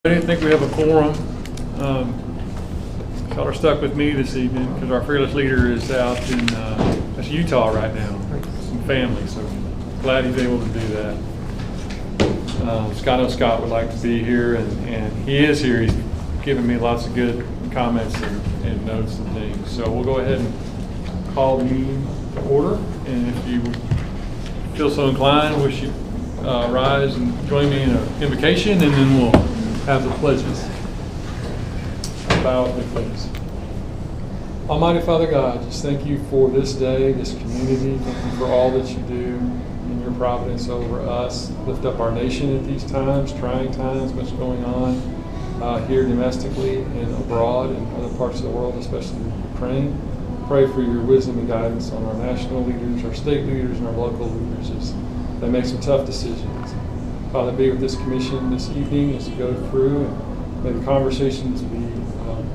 I didn't think we have a quorum. Y'all are stuck with me this evening because our fearless leader is out in Utah right now with some family, so glad he's able to do that. Scott would like to be here, and he is here. He's given me lots of good comments and notes and things. So we'll go ahead and call the meeting to order, and if you feel so inclined, wish you rise and join me in an invocation, and then we'll have the pledges. Bow with me, please. Almighty Father God, just thank you for this day, this community. Thank you for all that you do in your providence over us. Lift up our nation at these times, trying times, much going on here domestically and abroad in other parts of the world, especially Ukraine. Pray for your wisdom and guidance on our national leaders, our state leaders, and our local leaders as they make some tough decisions. Father, be with this commission this evening as we go through, and may the conversations be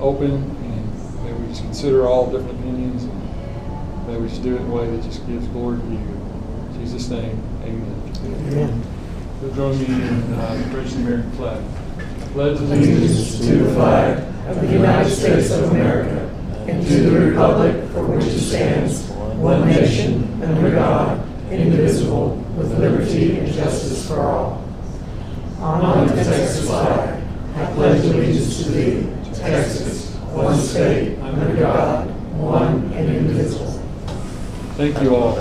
open, and may we just consider all different opinions, and may we just do it in a way that just gives glory to you. In Jesus' name, amen. Amen. So join me in the Bridge to the American flag. Pledge Allegiance to the flag of the United States of America and to the republic for which it stands, one nation, under God, indivisible, with liberty and justice for all. On the Texas flag, I pledge allegiance to thee, Texas, one state, under God, one and indivisible. Thank you all.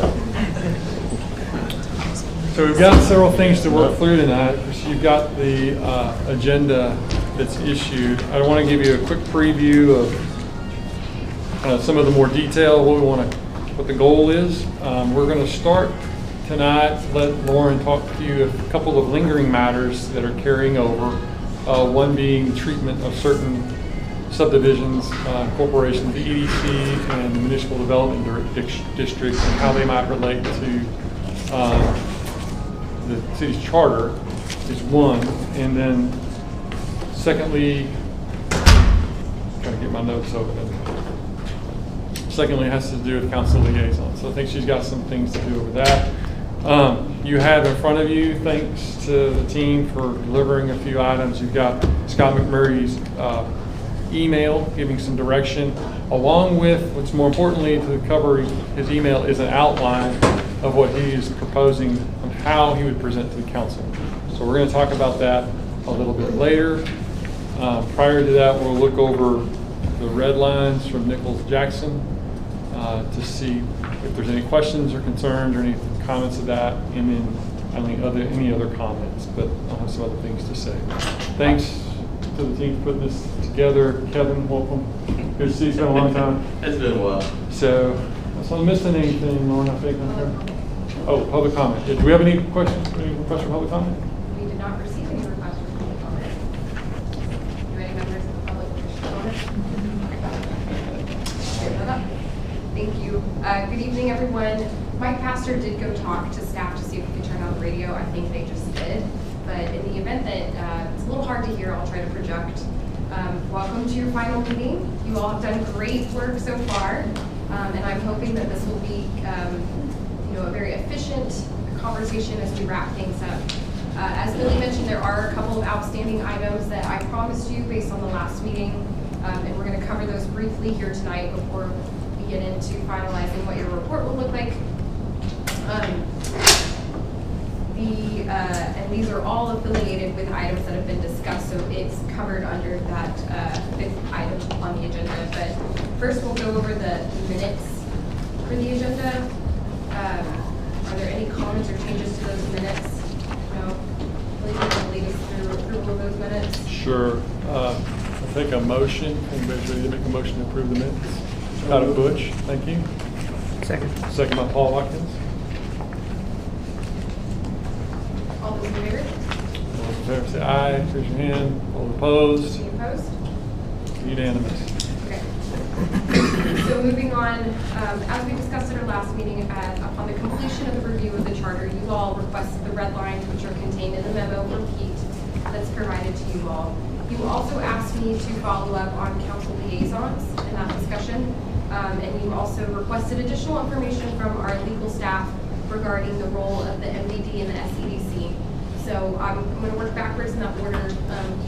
So we've got several things to work through tonight. You've got the agenda that's issued. I want to give you a quick preview of some of the more detail, what the goal is. We're going to start tonight, let Lauren talk to you a couple of lingering matters that are carrying over. One being treatment of certain subdivisions, corporations, the EDC and the Municipal Development District, and how they might relate to the city's charter is one. And then secondly, trying to get my notes open. Secondly, it has to do with council liaison. So I think she's got some things to do with that. You have in front of you, thanks to the team for delivering a few items, you've got Scott McMurray's email giving some direction, along with, what's more importantly to cover his email, is an outline of what he is proposing on how he would present to the council. So we're going to talk about that a little bit later. Prior to that, we'll look over the red lines from Nichols Jackson to see if there's any questions or concerns or any comments of that, and then any other comments, but I'll have some other things to say. Thanks to the team for putting this together. Kevin, welcome. Good to see you. It's been a long time. It's been a while. So I'm missing anything, Lauren, I think? Oh, public comment. Do we have any questions? Any requests for public comment? We did not receive any requests for public comment. Do any members of the public wish to comment? Thank you. Good evening, everyone. Mike Pastor did go talk to staff to see if we could turn on the radio. I think they just did. But in the event that it's a little hard to hear, I'll try to project. Welcome to your final meeting. You all have done great work so far. And I'm hoping that this will be a very efficient conversation as we wrap things up. As Billy mentioned, there are a couple of outstanding items that I promised you based on the last meeting. And we're going to cover those briefly here tonight before we get into finalizing what your report will look like. And these are all affiliated with items that have been discussed, so it's covered under that fifth item on the agenda. But first we'll go over the minutes for the agenda. Are there any comments or changes to those minutes? No? Please lead us through approval of those minutes. Sure. I'll take a motion. Anybody's ready to make a motion to approve the minutes? Out of Butch, thank you. Second. Second by Paul Watkins. All those in favor? All those in favor say aye. Raise your hand. All opposed? Any opposed? Unanimous. Okay. So moving on, as we discussed at our last meeting, upon the completion of the review of the charter, you all requested the red lines which are contained in the memo from Pete that's provided to you all. You also asked me to follow up on council liaisons in that discussion, and you also requested additional information from our legal staff regarding the role of the MVD and the SEDC. So I'm going to work backwards in that order.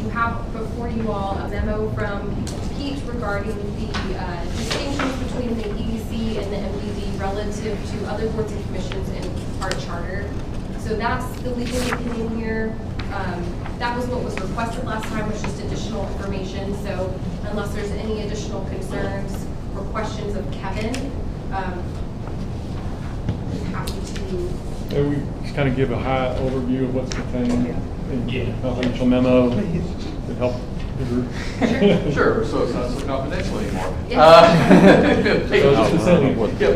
You have before you all a memo from Pete regarding the distinctions between the EDC and the MDD relative to other boards and commissions in our charter. So that's the legal opinion here. That was what was requested last time, was just additional information. So unless there's any additional concerns or questions of Kevin, I'm happy to. Maybe we just kind of give a high overview of what's contained in the confidential memo to help the group. Sure, so it's not so confidential anymore.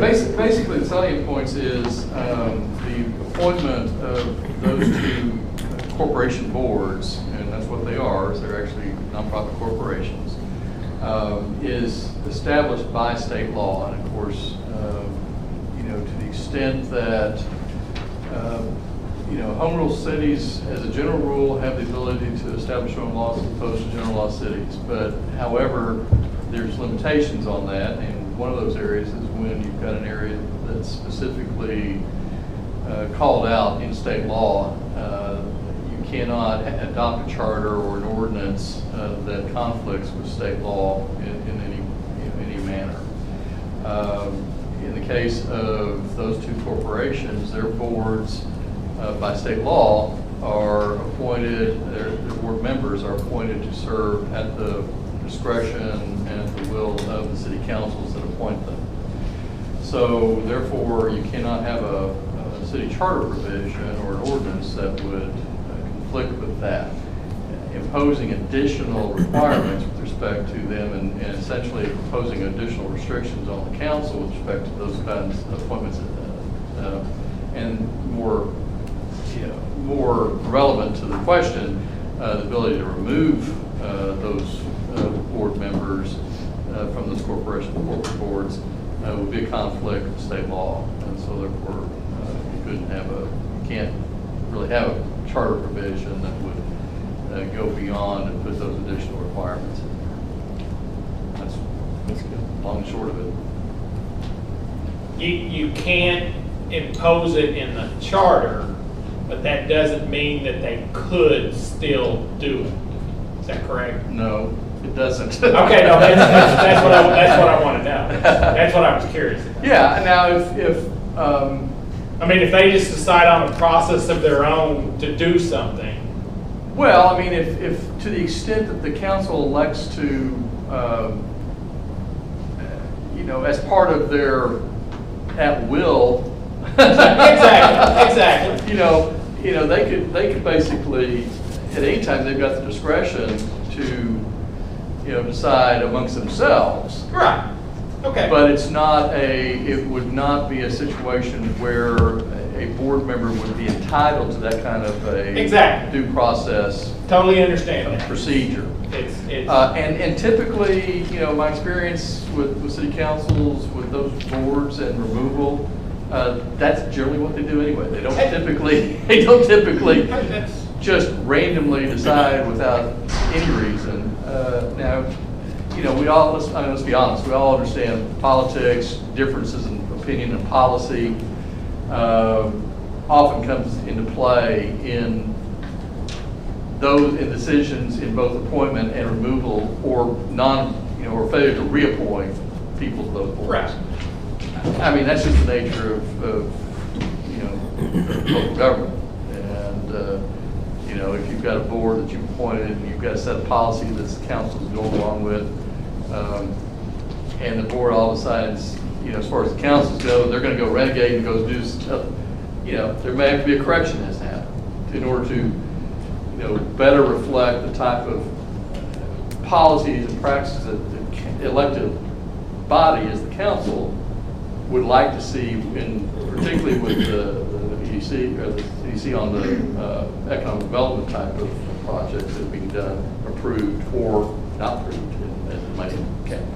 Basically the salient points is the appointment of those two corporation boards, and that's what they are, is they're actually nonprofit corporations, is established by state law. And of course, to the extent that home rule cities, as a general rule, have the ability to establish their own laws as opposed to general law cities. But however, there's limitations on that, and one of those areas is when you've got an area that's specifically called out in state law. You cannot adopt a charter or an ordinance that conflicts with state law in any manner. In the case of those two corporations, their boards by state law are appointed, their board members are appointed to serve at the discretion and at the will of the city councils that appoint them. So therefore, you cannot have a city charter provision or an ordinance that would conflict with that, imposing additional requirements with respect to them and essentially imposing additional restrictions on the council with respect to those kinds of appointments and more relevant to the question, the ability to remove those board members from those corporate boards would be a conflict with state law, and so therefore you can't really have a charter provision that would go beyond and put those additional requirements in. That's good. Long and short of it. You can't impose it in the charter, but that doesn't mean that they could still do it. Is that correct? No, it doesn't. Okay, no, that's what I want to know. That's what I was curious about. Yeah. Now, if I mean, if they just decide on a process of their own to do something. well, I mean, if to the extent that the council elects to, as part of their at will. Exactly. They could basically at any time they've got the discretion to, decide amongst themselves. Right. Okay. But it would not be a situation where a board member would be entitled to that kind of a due process. Totally understand that. Procedure. It's and typically, my experience with city councils, with those boards and removal, that's generally what they do anyway. They don't typically just randomly decide without any reason. Now, let's be honest, we all understand politics, differences in opinion and policy often comes into play in decisions in both appointment and removal or or failure to reappoint people to those boards. right. I mean, that's just the nature of local government. And, if you've got a board that you've appointed and you've got a set of policy that the council is going along with, and the board all decides, as far as the councils go, they're going to go renegade and go do stuff, there may have to be a correction that has to happen in order to, better reflect the type of policies and practices that the elected body as the council would like to see, particularly with the EDC or the EDC on the economic development type of projects that are being done, approved or not approved, as it might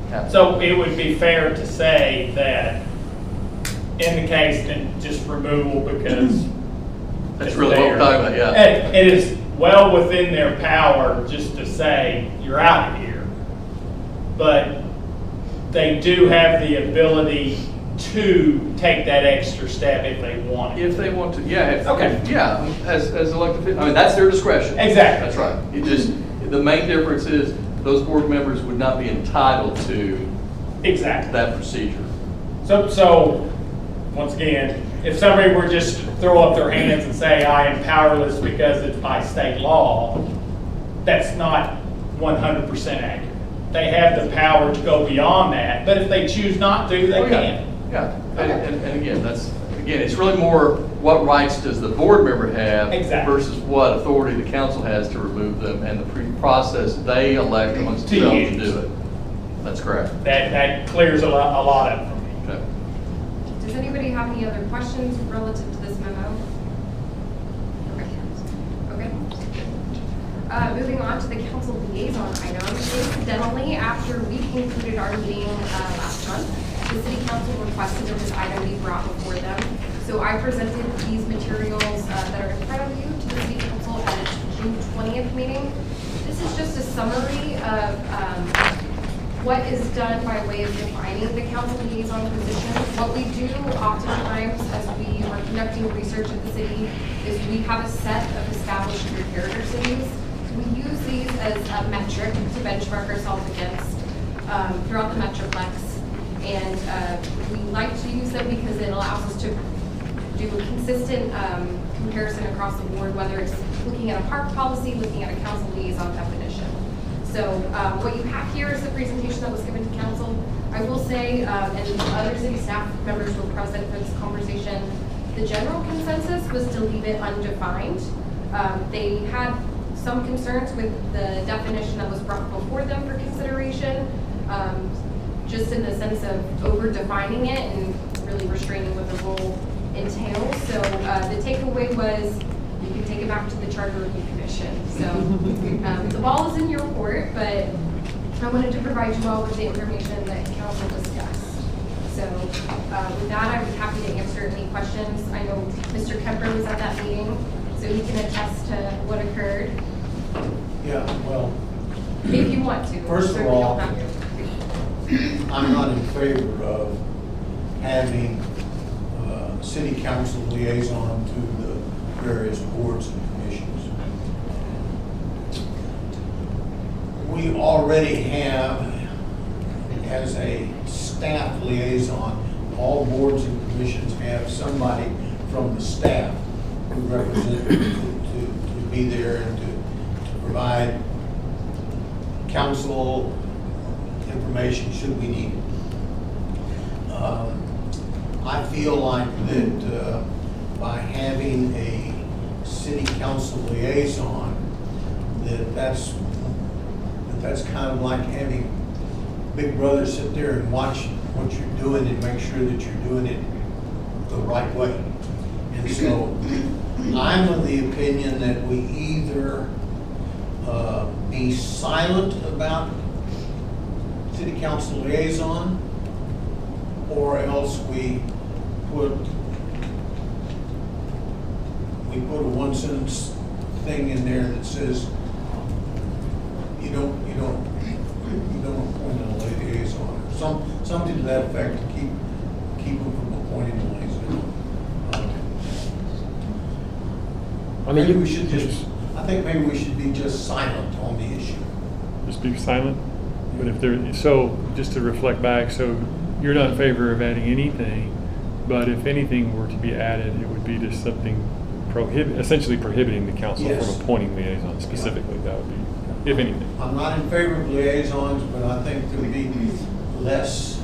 happen. So it would be fair to say that in the case, and just removal because that's really what we're talking about, yeah. And it is well within their power just to say, you're out of here. But they do have the ability to take that extra step if they want it. If they want to, yeah. Okay. Yeah, as elected, I mean, that's their discretion. Exactly. That's right. It just, the main difference is those board members would not be entitled to Exactly. that procedure. So, once again, if somebody were just to throw up their hands and say, I am powerless because it's by state law, that's not 100% accurate. They have the power to go beyond that, but if they choose not to, they Oh, yeah. can. Yeah, Okay. and again, it's really more what rights does the board member have Exactly. versus what authority the council has to remove them and the process they elect amongst To themselves to use. do it. That's correct. That clears a lot up for me. Okay. Does anybody have any other questions relative to this memo? Okay. Moving on to the council liaison item. Incidentally, after we concluded our meeting last month, the city council requested that this item be brought before them. So I presented these materials that are in front of you to the city council at its June 20th meeting. This is just a summary of what is done by way of defining the council liaison position. What we do oftentimes as we are conducting research at the city is we have a set of established comparator cities. We use these as a metric to benchmark ourselves against throughout the Metroplex. And we like to use them because it allows us to do a consistent comparison across the board, whether it's looking at a park policy, looking at a council liaison definition. So what you have here is the presentation that was given to council. I will say, and other city staff members were present for this conversation, the general consensus was to leave it undefined. They had some concerns with the definition that was brought before them for consideration, just in the sense of over-defining it and really restraining what the role entails. So the takeaway was you can take it back to the Charter Review Commission. So the ball is in your court, but I wanted to provide you all with the information that council discussed. So with that, I would be happy to answer any questions. I know Mr. Kemper was at that meeting, so he can attest to what occurred. Yeah, well, If you want to. First of Certainly all, don't have to. I'm not in favor of having city council liaison to the various boards and commissions. We already have, as a staff liaison, all boards and commissions have somebody from the staff who represent, to be there and to provide council information should we need it. I feel like that by having a city council liaison, that's kind of like having Big Brother sit there and watch what you're doing and make sure that you're doing it the right way. And so I'm of the opinion that we either be silent about city council liaison, or else we put a one-sentence thing in there that says you don't appoint a liaison, or something to that effect to keep them from appointing a liaison. Maybe we should I think maybe we should be just silent on the issue. Just be silent? But if there, so just to reflect back, so you're not in favor of adding anything, but if anything were to be added, it would be just something essentially prohibiting the council Yes. from appointing liaisons specifically. That would be, if anything. I'm not in favor of liaisons, but I think to be less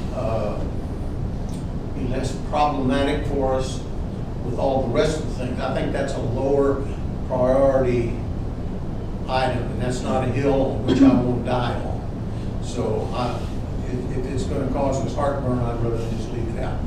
problematic for us with all the rest of the things. I think that's a lower priority item, and that's not a hill on which I won't die on. So if it's going to cause us heartburn, I'd rather just leave it out.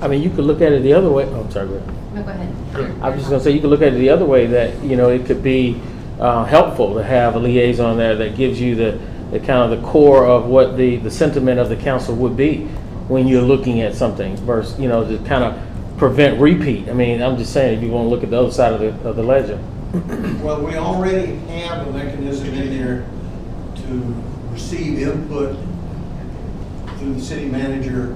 I mean, you could look at it the other way. Oh, I'm sorry, go ahead. No, go ahead. Good. I was just gonna say, you could look at it the other way, that, you know, it could be helpful to have a liaison there that gives you the kind of the core of what the sentiment of the council would be when you're looking at something versus, you know, to kind of prevent repeat. I mean, I'm just saying, if you want to look at the other side of the ledger. Well, we already have a mechanism in there to receive input through the city manager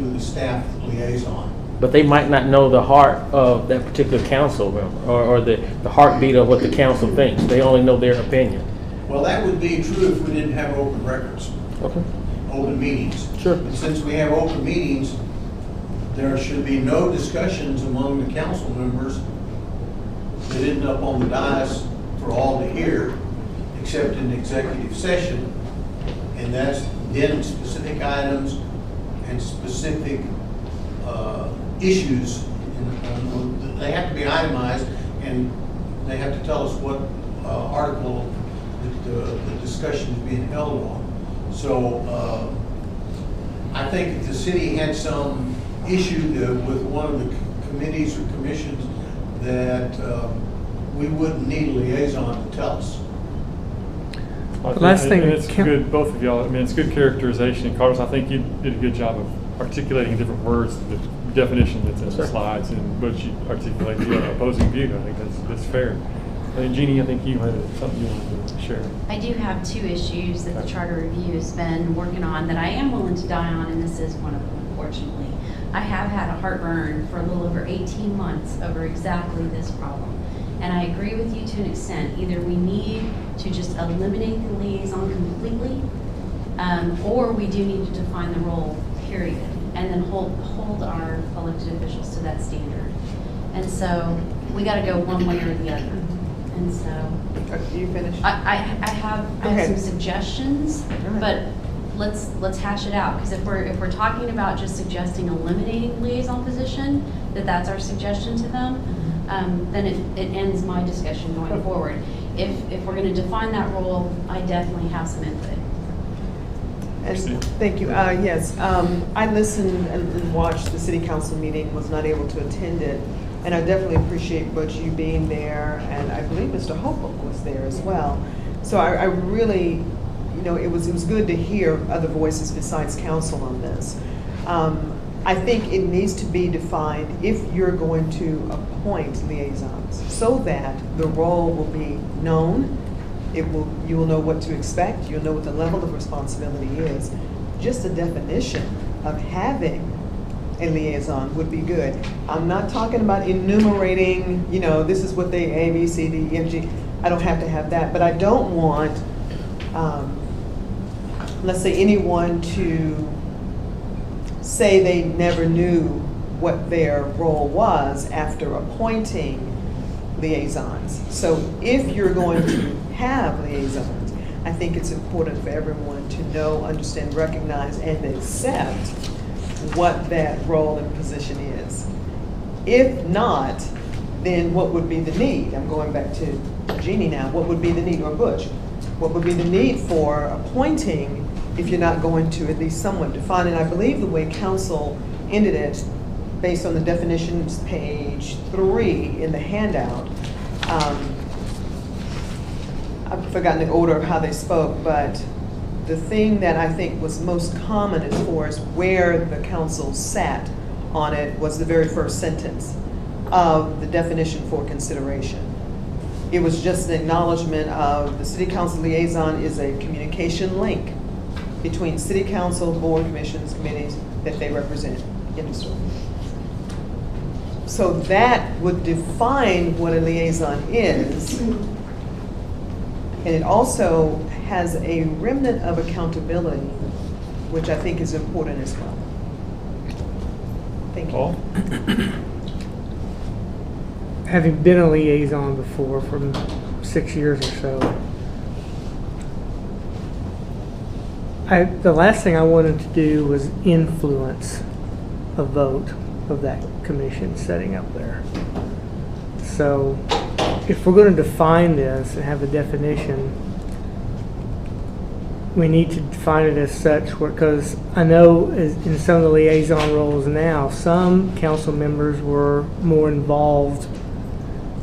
through the staff liaison. But they might not know the heart of that particular council member or the heartbeat of what the council thinks. They only know their opinion. Well, that would be true if we didn't have open records, Okay. open meetings. Sure. And since we have open meetings, there should be no discussions among the council members that end up on the dais for all to hear, except in executive session. And that's then specific items and specific issues. And, they have to be itemized, and they have to tell us what article the discussion is being held on. So I think if the city had some issue with one of the committees or commissions, that we wouldn't need a liaison to tell us. Well, The last thing and that it's Kim- good, both of y'all, I mean, it's good characterization. Carlos, I think you did a good job of articulating different words, the definition that's in the slides, and Butch, you articulated the opposing view. I think that's fair. And Jeannie, I think you had something you wanted to share. I do have 2 issues that the Charter Review has been working on that I am willing to die on, and this is one of them, unfortunately. I have had a heartburn for a little over 18 months over exactly this problem. And I agree with you to an extent. Either we need to just eliminate the liaison completely, or we do need to define the role, period, and then hold our elected officials to that standard. And so we got to go one way or the other. And so You finished? I have some suggestions, but let's hash it out, because if we're talking about just suggesting eliminating the liaison position, that's our suggestion to them, then it ends my discussion going forward. If we're going to define that role, I definitely have some input. And thank you. Yes, I listened and watched the city council meeting, was not able to attend it. And I definitely appreciate Butch, you being there, and I believe Mr. Holbrook was there as well. So I really, it was good to hear other voices besides council on this. I think it needs to be defined if you're going to appoint liaisons, so that the role will be known. You will know what to expect. You'll know what the level of responsibility is. Just a definition of having a liaison would be good. I'm not talking about enumerating, this is what they A, B, C, D, E, F, G. I don't have to have that, but I don't want, let's say, anyone to say they never knew what their role was after appointing liaisons. So if you're going to have liaisons, I think it's important for everyone to know, understand, recognize, and accept what that role and position is. If not, then what would be the need? I'm going back to Jeannie now. What would be the need, or Butch? What would be the need for appointing if you're not going to at least somewhat define? And I believe the way council ended it, based on the definitions, page 3 in the handout, I've forgotten the order of how they spoke, but the thing that I think was most common as far as where the council sat on it was the very first sentence of the definition for consideration. It was just an acknowledgement of the city council liaison is a communication link between city council, board, commissions, committees that they represent. So that would define what a liaison is. And it also has a remnant of accountability, which I think is important as well. Thank you. Paul? Having been a liaison before for 6 years or so, the last thing I wanted to do was influence a vote of that commission setting up there. So if we're going to define this and have a definition, we need to define it as such, because I know in some of the liaison roles now, some council members were more involved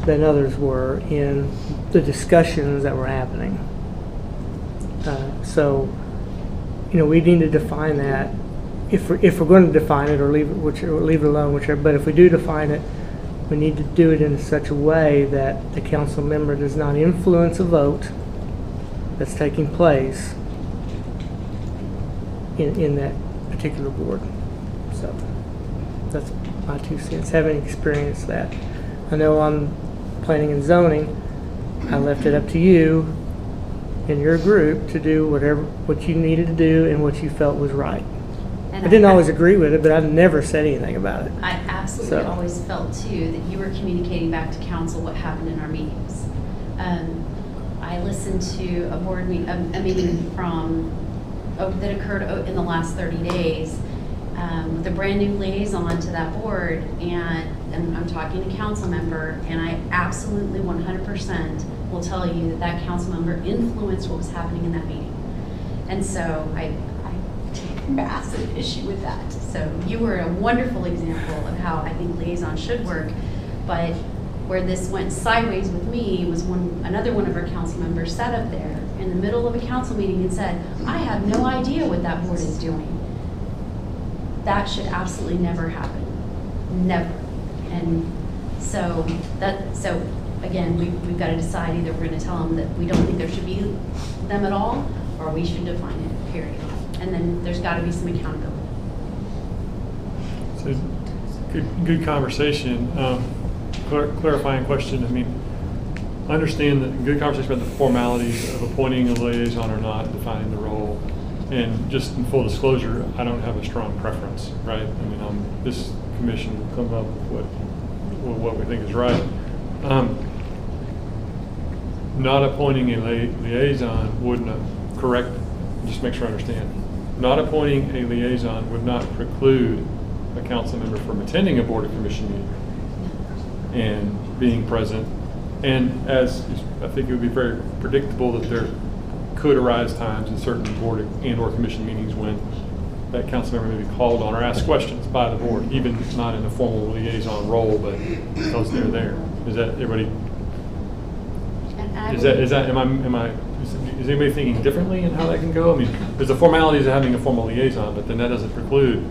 than others were in the discussions that were happening. So, we need to define that. If we're going to define it, or leave it alone, whichever. But if we do define it, we need to do it in such a way that the council member does not influence a vote that's taking place in that particular board. So that's my 2 cents, having experienced that. I know on planning and zoning, I left it up to you and your group to do what you needed to do and what you felt was right. And I didn't always agree with it, but I never said anything about it. I absolutely So. always felt too that you were communicating back to council what happened in our meetings. I listened to a board meeting, a meeting that occurred in the last 30 days with a brand new liaison to that board, and I'm talking to council member, and I absolutely 100% will tell you that that council member influenced what was happening in that meeting. And so I take a massive issue with that. So you were a wonderful example of how I think liaison should work, but where this went sideways with me was when another one of our council members sat up there in the middle of a council meeting and said, I have no idea what that board is doing. That should absolutely never happen. Never. And so again, we've got to decide either we're going to tell them that we don't think there should be them at all, or we should define it, period. And then there's got to be some accountability. So, good conversation. Clarifying question. I mean, I understand that good conversation about the formalities of appointing a liaison or not, defining the role. And just in full disclosure, I don't have a strong preference, right? I mean, this commission will come up with what we think is right. Not appointing a liaison would not, correct, just make sure I understand. Not appointing a liaison would not preclude a council member from attending a board or commission meeting and being present. And as I think it would be very predictable that there could arise times in certain board and or commission meetings when that council member may be called on or asked questions by the board, even not in a formal liaison role, but because they're there. Is that everybody? Is anybody thinking differently in how that can go? I mean, there's the formalities of having a formal liaison, but then that doesn't preclude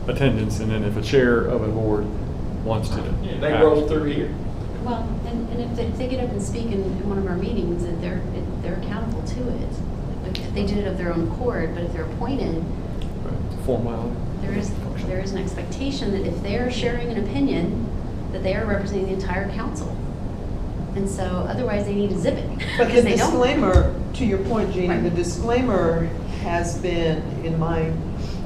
attendance. And then if a chair of a board wants to, Yeah, they roll through here. Well, and if they get up and speak in one of our meetings, that they're accountable to it. If they did it of their own accord, but if they're appointed, formality. there is an expectation that if they're sharing an opinion, that they are representing the entire council. And so otherwise they need to zip it. But the because they don't. disclaimer, to your point, Jeannie, Right. the disclaimer has been, in my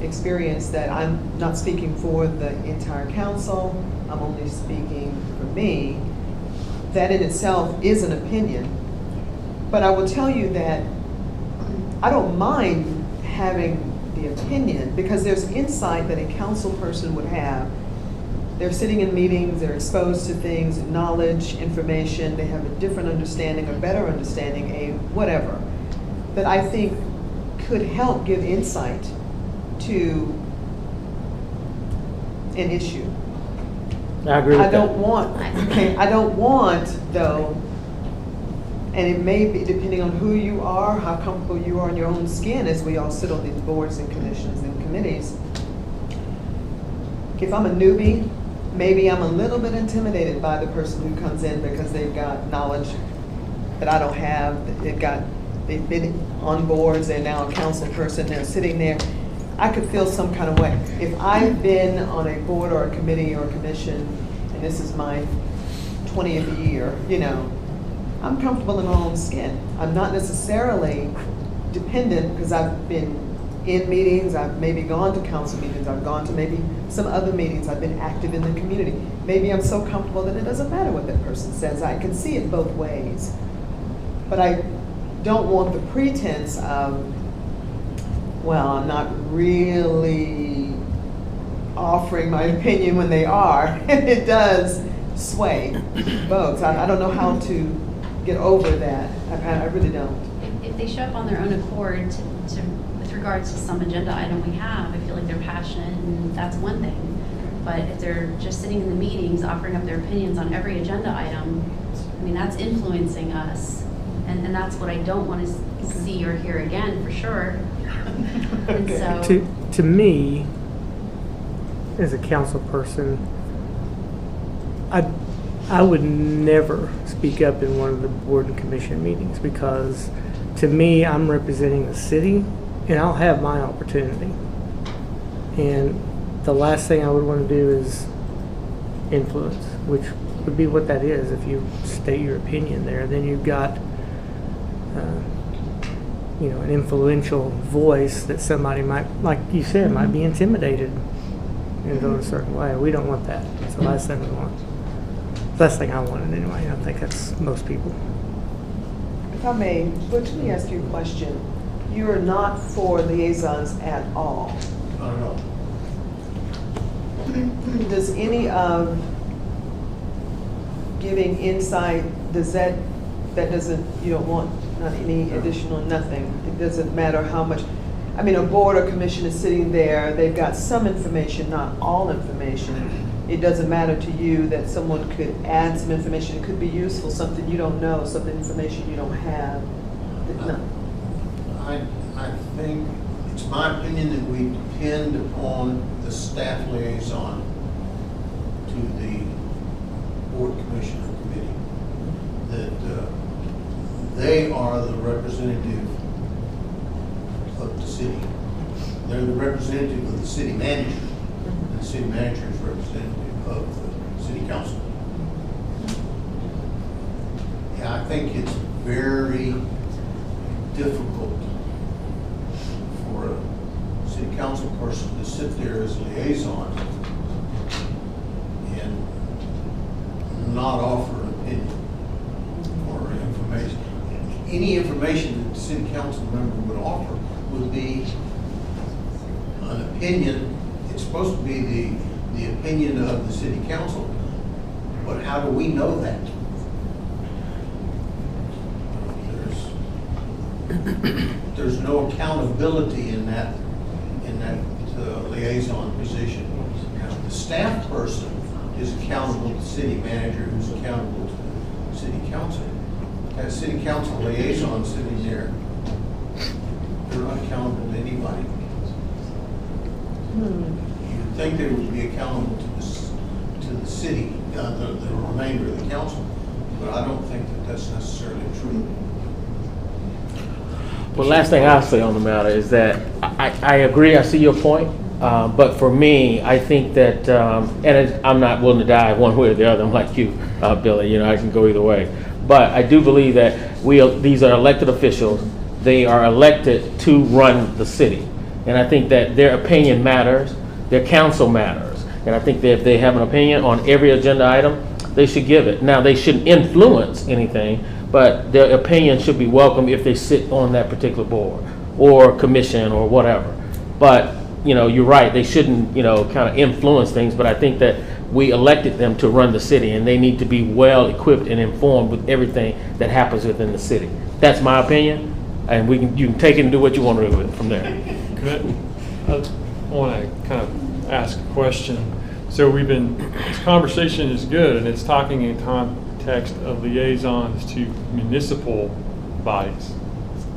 experience, that I'm not speaking for the entire council, I'm only speaking for me. That in itself is an opinion. But I will tell you that I don't mind having the opinion, because there's insight that a council person would have. They're sitting in meetings, they're exposed to things, knowledge, information, they have a different understanding, a better understanding, a whatever, that I think could help give insight to an issue. I agree with I don't that. want, though, and it may be depending on who you are, how comfortable you are in your own skin, as we all sit on these boards and commissions and committees. If I'm a newbie, maybe I'm a little bit intimidated by the person who comes in because they've got knowledge that I don't have. They've been on boards, they're now a council person, they're sitting there. I could feel some kind of way. If I've been on a board or a committee or a commission, and this is my 20th year, I'm comfortable in my own skin. I'm not necessarily dependent because I've been in meetings, I've maybe gone to council meetings, I've gone to maybe some other meetings, I've been active in the community. Maybe I'm so comfortable that it doesn't matter what that person says. I can see it both ways. But I don't want the pretense of, well, I'm not really offering my opinion when they are. And it does sway votes. I don't know how to get over that. I really don't. If they show up on their own accord with regards to some agenda item we have, I feel like they're passionate, and that's one thing. But if they're just sitting in the meetings, offering up their opinions on every agenda item, I mean, that's influencing us. And that's what I don't want to see or hear again, for sure. And so, To me, as a council person, I would never speak up in one of the board and commission meetings, because to me, I'm representing the city and I'll have my opportunity. And the last thing I would want to do is influence, which would be what that is. If you state your opinion there, then you've got, an influential voice that somebody might, like you said, might be intimidated and go a certain way. We don't want that. It's the last thing we want. The last thing I wanted anyway. I think that's most people. If I may, Butch, let me ask you a question. You are not for liaisons at all. Not at all. Does any of giving insight, that doesn't, you don't want not any additional, nothing? It doesn't matter how much, I mean, a board or commission is sitting there, they've got some information, not all information. It doesn't matter to you that someone could add some information, it could be useful, something you don't know, something information you don't have. No. I think it's my opinion that we depend upon the staff liaison to the board, commission, or committee. That they are the representative of the city. They're the representative of the city manager. And the city manager is representative of the city council. Yeah, I think it's very difficult for a city council person to sit there as a liaison and not offer an opinion or information. Any information that the city council member would offer would be an opinion. It's supposed to be the opinion of the city council, but how do we know that? There's no accountability in that liaison position. Now, the staff person is accountable to the city manager, who's accountable to the city council. That city council liaison sitting there, they're not accountable to anybody. You'd think they would be accountable to the city, the remainder of the council, but I don't think that that's necessarily true. Well, last thing I'll say on the matter is that I agree, I see your point, but for me, I think that, I'm not willing to die one way or the other. I'm like you, Billy, I can go either way. But I do believe that these are elected officials. They are elected to run the city. And I think that their opinion matters, their counsel matters. And I think that if they have an opinion on every agenda item, they should give it. Now, they shouldn't influence anything, but their opinion should be welcome if they sit on that particular board or commission or whatever. But, you're right, they shouldn't, kind of influence things, but I think that we elected them to run the city and they need to be well equipped and informed with everything that happens within the city. That's my opinion, and you can take it and do what you want to do with it from there. I want to kind of ask a question. So this conversation is good, and it's talking in context of liaisons to municipal bodies.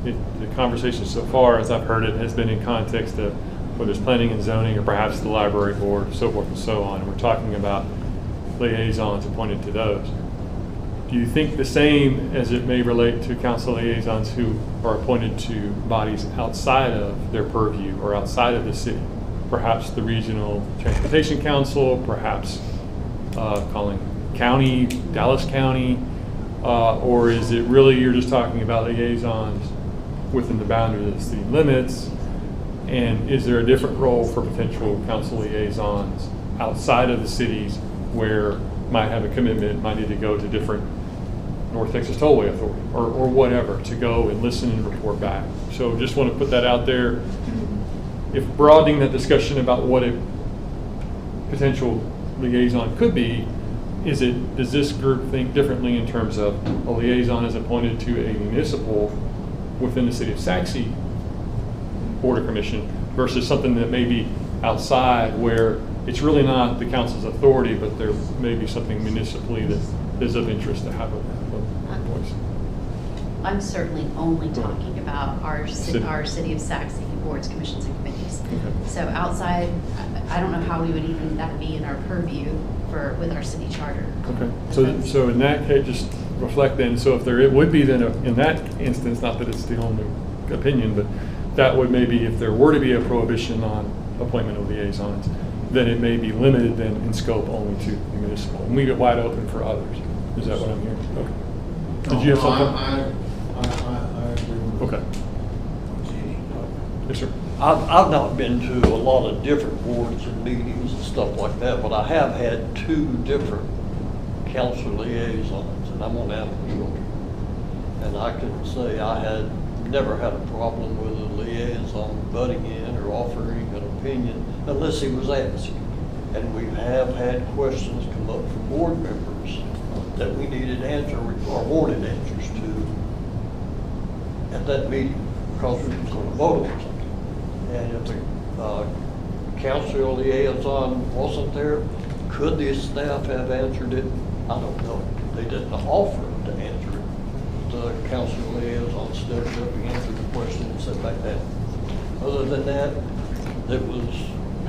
The conversation so far, as I've heard it, has been in context of whether it's planning and zoning or perhaps the library board, so forth and so on. And we're talking about liaisons appointed to those. Do you think the same as it may relate to council liaisons who are appointed to bodies outside of their purview or outside of the city? Perhaps the regional transportation council, perhaps calling county, Dallas County, or is it really you're just talking about liaisons within the boundaries of the city limits? And is there a different role for potential council liaisons outside of the cities where might have a commitment, might need to go to different North Texas Tollway Authority or whatever to go and listen and report back? So just want to put that out there. If broadening that discussion about what a potential liaison could be, does this group think differently in terms of a liaison is appointed to a municipal within the city of Saxe Board or Commission versus something that may be outside where it's really not the council's authority, but there may be something municipally that is of interest to have a voice? I'm certainly only talking about our city of Saxe boards, commissions, and committees. Okay. So outside, I don't know how we would even, that would be in our purview with our city charter. Okay. So in that case, just reflect then. So if it would be then in that instance, not that it's the only opinion, but that would maybe if there were to be a prohibition on appointment of liaisons, then it may be limited then in scope only to the municipal, and leave it wide open for others. Is that what I'm hearing? Okay. Did you have something? I agree with Okay. Jenny. Yes, sir. I've not been to a lot of different boards and meetings and stuff like that, but I have had 2 different council liaisons, and I'm on Appeal. And I can say I had never had a problem with a liaison butting in or offering an opinion unless he was asked. And we have had questions come up from board members that we needed answer or wanted answers to at that meeting because we were going to vote on something. And if the council liaison wasn't there, could the staff have answered it? I don't know. They didn't offer to answer it. The council liaison stepped up and answered the question and sat back down. Other than that, it was,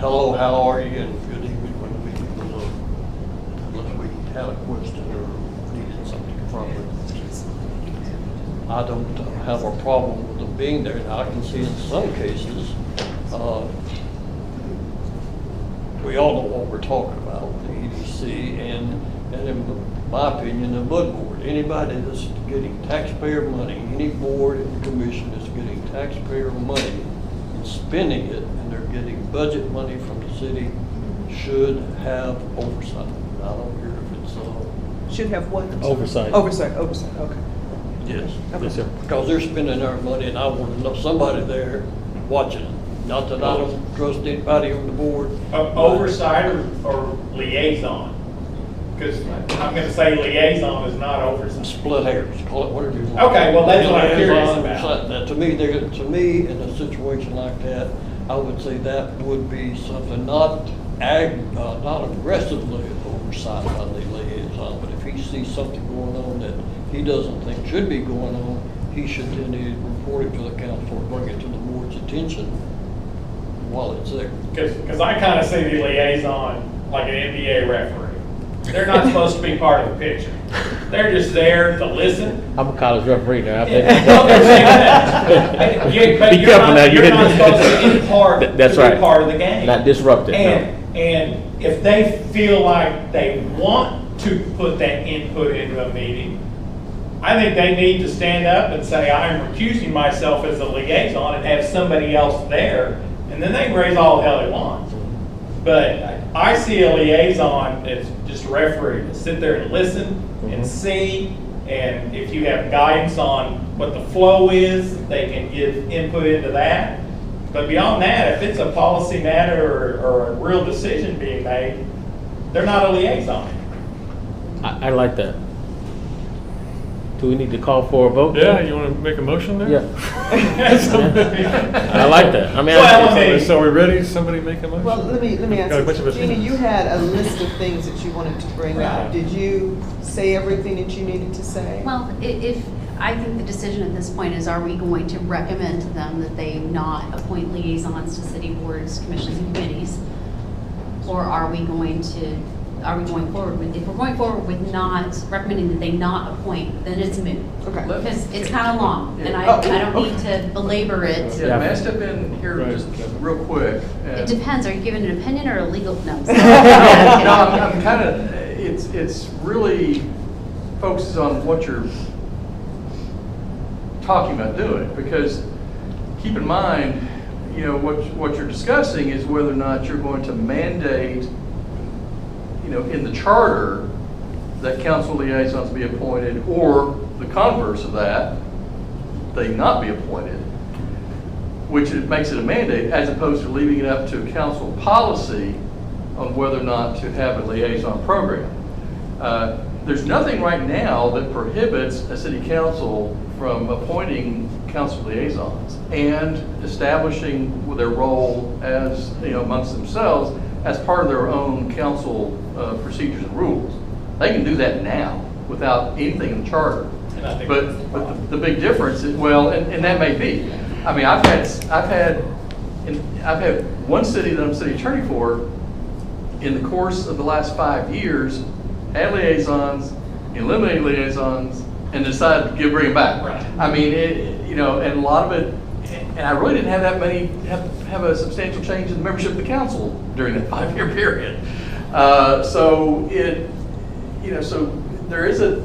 hello, how are you, and good evening when the meeting was over. Unless we had a question or needed something from it. I don't have a problem with them being there. Now, I can see in some cases, we all know what we're talking about, the EDC and in my opinion, the Mud Board. Anybody that's getting taxpayer money, any board and commission that's getting taxpayer money and spending it, and they're getting budget money from the city, should have oversight. I don't care if it's Should have what? I'm sorry. Oversight. Oversight, okay. yes, Yes, sir. because they're spending our money, and I want to know somebody there watching it. Not that I don't trust anybody on the board. Oversight or liaison? Because I'm going to say liaison is not oversight. Split hairs, call it whatever you want. Okay, well, that's what I'm curious Liaison, about. now, to me, in a situation like that, I would say that would be something not aggressively oversight by the liaison, but if he sees something going on that he doesn't think should be going on, he should then report it to the council or bring it to the board's attention while it's there. Because I kind of see the liaison like an NBA referee. They're not supposed to be part of the picture. They're just there to listen. I'm a college referee now. I think. Well, they're saying that. But Be you're careful now, not, you you're not didn't- supposed to impart That's to be right. part of the game. Not disruptive, no. And if they feel like they want to put that input into a meeting, I think they need to stand up and say, I am recusing myself as a liaison, and have somebody else there, and then they can raise all the hell they want. But I see a liaison as just a referee to sit there and listen and see, and if you have guidance on what the flow is, they can give input into that. But beyond that, if it's a policy matter or a real decision being made, they're not a liaison. I like that. Do we need to call for a vote? Yeah, you want to make a motion there? Yeah. I like that. I mean, Well, So are we ready? Somebody make a motion? Well, let me Got a bunch ask of you, Jeannie, opinions. you had a list of things that you wanted to bring up. Did you say everything that you needed to say? Well, if, I think the decision at this point is, are we going to recommend to them that they not appoint liaisons to city boards, commissions, and committees? Or are we going forward with, if we're going forward with not recommending that they not appoint, then it's moot. Okay. Because it's kind of long, and I don't need to belabor it. Yeah, may I step in here Right. just real quick? It depends, are you giving an opinion or a legal, no? No, I'm kind of, it's really focuses on what you're talking about doing, because keep in mind, you know, what you're discussing is whether or not you're going to mandate, you know, in the charter that council liaisons be appointed, or the converse of that, they not be appointed, which it makes it a mandate, as opposed to leaving it up to council policy on whether or not to have a liaison program. There's nothing right now that prohibits a city council from appointing council liaisons and establishing their role as, you know, amongst themselves as part of their own council procedures and rules. They can do that now without anything in the charter. But the big difference is, well, and that may be. I mean, I've had one city that I'm city attorney for, in the course of the last 5 years, had liaisons, eliminated liaisons, and decided to bring them back. Right. I mean, you know, and a lot of it And I really didn't have that many, have a substantial change in the membership of the council during that 5-year period. So so there is a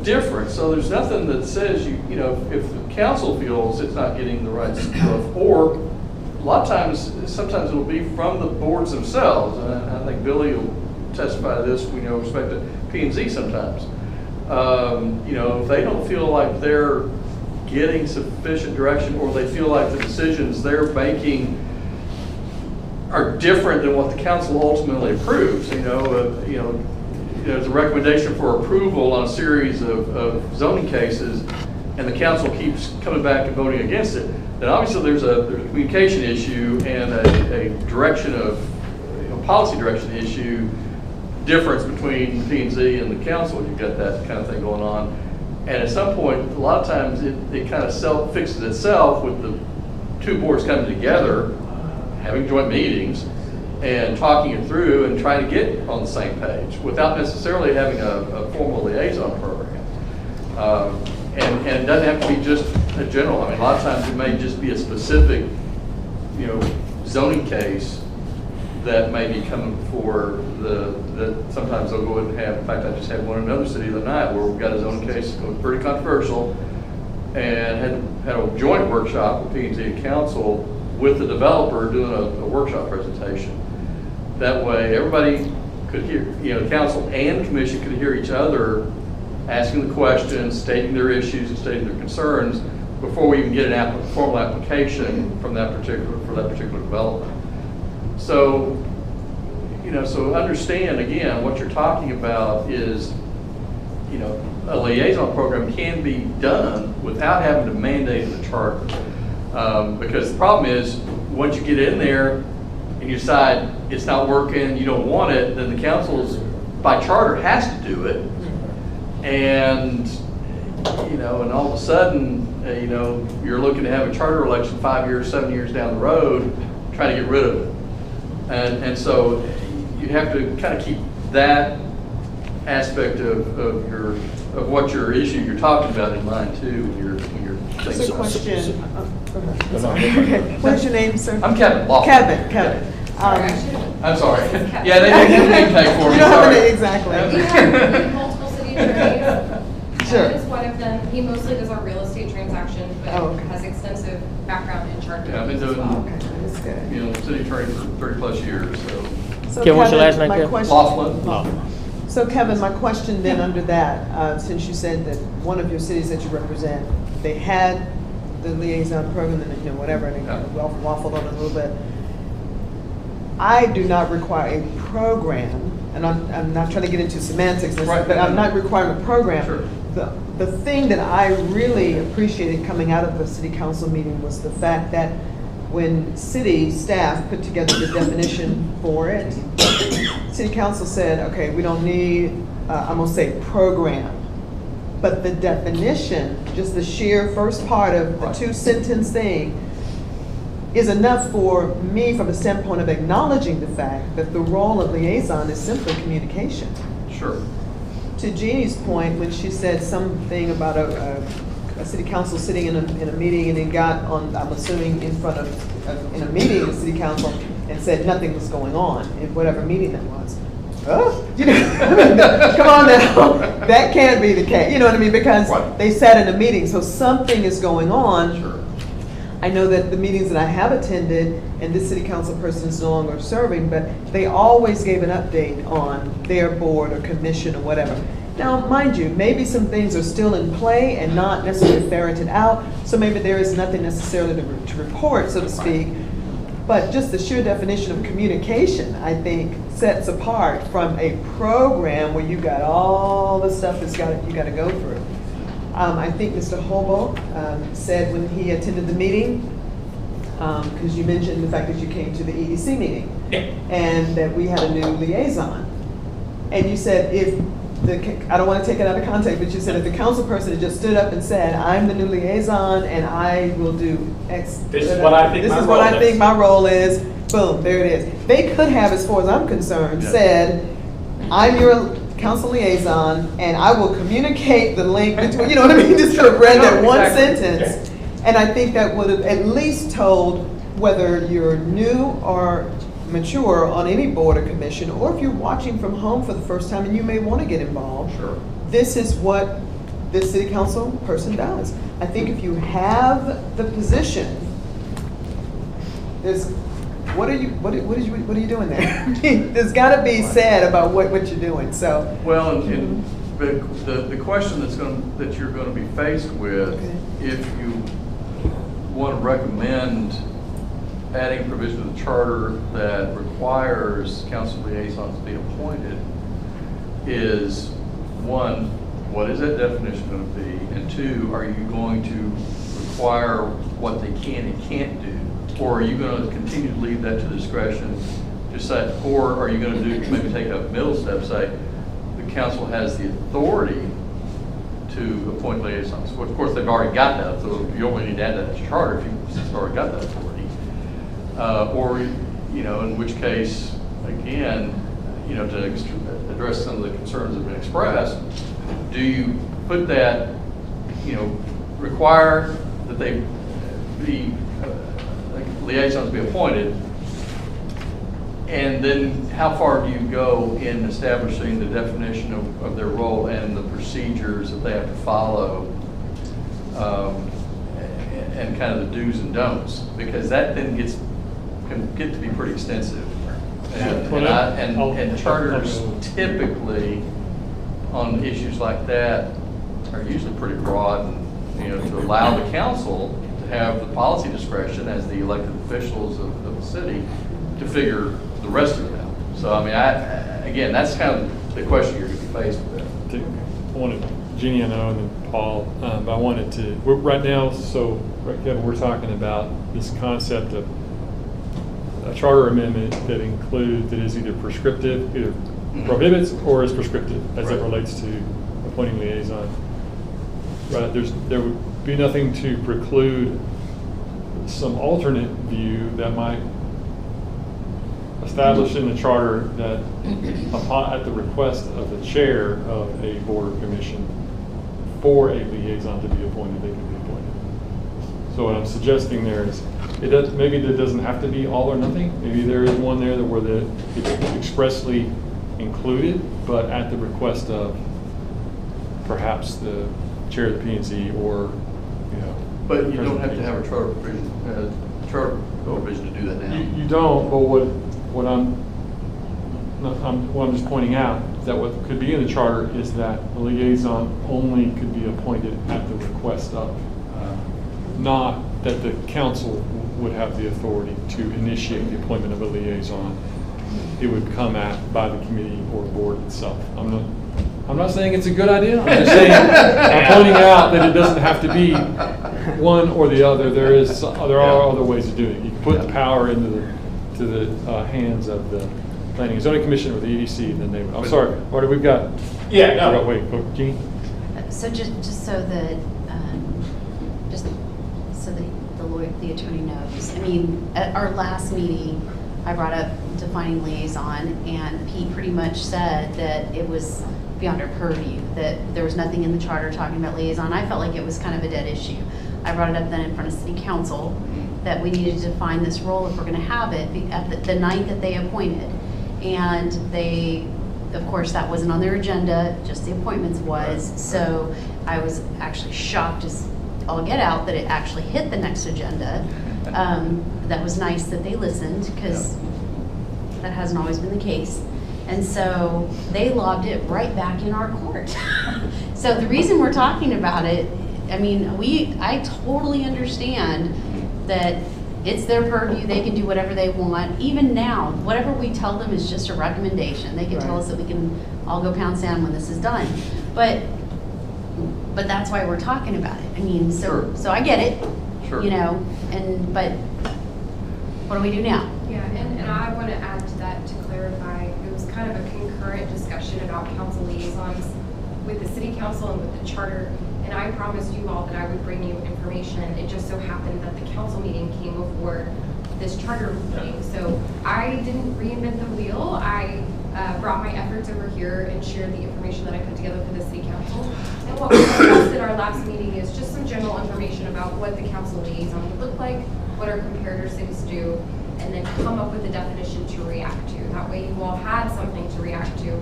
difference. So there's nothing that says if the council feels it's not getting the right stuff, or a lot of times, sometimes it'll be from the boards themselves. And I think Billy will testify to this. We know respect to P&Z sometimes. If they don't feel like they're getting sufficient direction, or they feel like the decisions they're making are different than what the council ultimately approves. There's a recommendation for approval on a series of zoning cases, and the council keeps coming back and voting against it. Then obviously there's a communication issue and a direction of policy direction issue difference between P&Z and the council. You've got that kind of thing going on. And at some point, a lot of times it kind of self-fixes itself with the two boards coming together, having joint meetings, and talking it through and trying to get on the same page without necessarily having a formal liaison program. And it doesn't have to be just a general. I mean, a lot of times it may just be a specific, zoning case that may be coming for that sometimes they'll go ahead and have. In fact, I just had one in another city the other night where we've got a zoning case that was pretty controversial, and had a joint workshop with P&Z and council with the developer doing a workshop presentation. That way everybody could hear, the council and commission could hear each other asking the questions, stating their issues and stating their concerns before we even get a formal application for that particular development. So, so understand again, what you're talking about is, a liaison program can be done without having to mandate the charter. Because the problem is, once you get in there and you decide it's not working, you don't want it, then the council's, by charter, has to do it. And, and all of a sudden, you're looking to have a charter election 5 years, 7 years down the road, trying to get rid of it. And so you have to kind of keep that aspect of what your issue you're talking about in mind too when you're thinking So about it. question, okay. What's your name, sir? I'm Kevin Laughlin. Kevin. I'm sorry. Yeah, they didn't name tag for me. You don't have Sorry. to, exactly. We have multiple city attorneys. Sure. Kevin is one of them. He mostly does our real estate transactions, but has extensive background in charter Yeah, I've been as doing, well. Okay, that's good. city attorney for 30+ years, so. So Kevin, what's your last Kevin, name, my Kevin? question- Laughlin. So Kevin, my question then under that, since you said that one of your cities that you represent, they had the liaison program and whatever, and it kind of waffled on it a little bit. I do not require a program, and I'm not trying to get into semantics, Right. but I'm not requiring a program. Sure. The thing that I really appreciated coming out of the city council meeting was the fact that when city staff put together the definition for it, city council said, okay, we don't need, I'm gonna say program, but the definition, just the sheer first part of the 2-sentence thing, is enough for me from a standpoint of acknowledging the fact that the role of liaison is simply communication. Sure. To Jeannie's point, when she said something about a city council sitting in a meeting and then got on, I'm assuming in front of in a meeting of city council and said nothing was going on in whatever meeting that was. Oh, come on now, that can't be the case. You know what I mean? Because they sat in a meeting, so something is going on. Sure. I know that the meetings that I have attended, and this city council person is no longer serving, but they always gave an update on their board or commission or whatever. Now, mind you, maybe some things are still in play and not necessarily ferreted out, so maybe there is nothing necessarily to report, so to speak. But just the sheer definition of communication, I think, sets apart from a program where you got all the stuff you got to go through. I think Mr. Hobo said when he attended the meeting, because you mentioned the fact that you came to the EDC meeting, and that we had a new liaison. And you said I don't want to take it out of context, but you said if the council person had just stood up and said, I'm the new liaison and I will do X. This is what I think my role is. This is what I think my role is. Boom, there it is. They could have, as far as I'm concerned, said, I'm your council liaison and I will communicate the link between, you know what I mean? Just sort of read that one sentence And I think that would have at least told whether you're new or mature on any board or commission, or if you're watching from home for the first time and you may want to get involved. Sure. This is what this city council person does. I think if you have the position, there's, what are you doing there? There's got to be said about what you're doing. So. Well, but the question that you're going to be faced with, Okay. if you want to recommend adding provision to the charter that requires council liaisons to be appointed, is one, what is that definition going to be? And two, are you going to require what they can and can't do? Or are you going to continue to leave that to discretion? Just say, or are you going to do, maybe take a middle step, say, the council has the authority to appoint liaisons. Well, of course, they've already got that, so you only need to add that to your charter if you've already got that authority. Or, you know, in which case, again, you know, to address some of the concerns that have been expressed, do you put that, you know, require that they be, liaisons be appointed, and then how far do you go in establishing the definition of their role and the procedures that they have to follow, and kind of the do's and don'ts? Because that then can get to be pretty extensive. And charters typically on issues like that are usually pretty broad, and, you know, to allow the council to have the policy discretion as the elected officials of the city to figure the rest of it out. So, I mean, again, that's kind of the question you're going to be faced with. I wanted, Jeannie, I know, and then Paul, but I wanted to, right now, so, right, Kevin, we're talking about this concept of a charter amendment that is either prescriptive, either prohibits or is prescriptive as it relates to appointing liaison. Right, there would be nothing to preclude some alternate view that might establish in the charter that at the request of the chair of a board or commission for a liaison to be appointed, they can be appointed. So what I'm suggesting there is, maybe there doesn't have to be all or nothing. Maybe there is one there where it's expressly included, but at the request of perhaps the chair of the P&Z or, you know. But you don't have to have a charter provision to do that now. You don't, but what I'm just pointing out is that what could be in the charter is that a liaison only could be appointed at the request of, not that the council would have the authority to initiate the appointment of a liaison. It would come by the committee or board itself. I'm not saying it's a good idea. I'm just saying, I'm pointing out that it doesn't have to be one or the other. There are other ways of doing it. You can put the power into the hands of the Planning and Zoning Commission or the EDC, and then I'm sorry, Marty, we've got. Yeah, no. Wait, Jeannie? So just so that, the attorney knows. I mean, at our last meeting, I brought up defining liaison, and Pete pretty much said that it was beyond our purview, that there was nothing in the charter talking about liaison. I felt like it was kind of a dead issue. I brought it up then in front of city council that we needed to define this role if we're going to have it at the night that they appointed. And they, of course, that wasn't on their agenda, just the appointments was. So I was actually shocked as all get out that it actually hit the next agenda. That was nice that they listened, because that hasn't always been the case. And so they lobbed it right back in our court. So the reason we're talking about it, I mean, I totally understand that it's their purview, they can do whatever they want. Even now, whatever we tell them is just a recommendation. They can tell us that we can all go pound sand when this is done. But that's why we're talking about it. I mean, so I get it, you know, but what do we do now? Yeah, and I want to add to that to clarify, it was kind of a concurrent discussion about council liaisons with the city council and with the charter, and I promised you all that I would bring you information. It just so happened that the council meeting came before this charter meeting, so I didn't reinvent the wheel. I brought my efforts over here and shared the information that I put together for the city council. And what we discussed at our last meeting is just some general information about what the council liaison would look like, what our comparator cities do, and then come up with a definition to react to. That way you all had something to react to.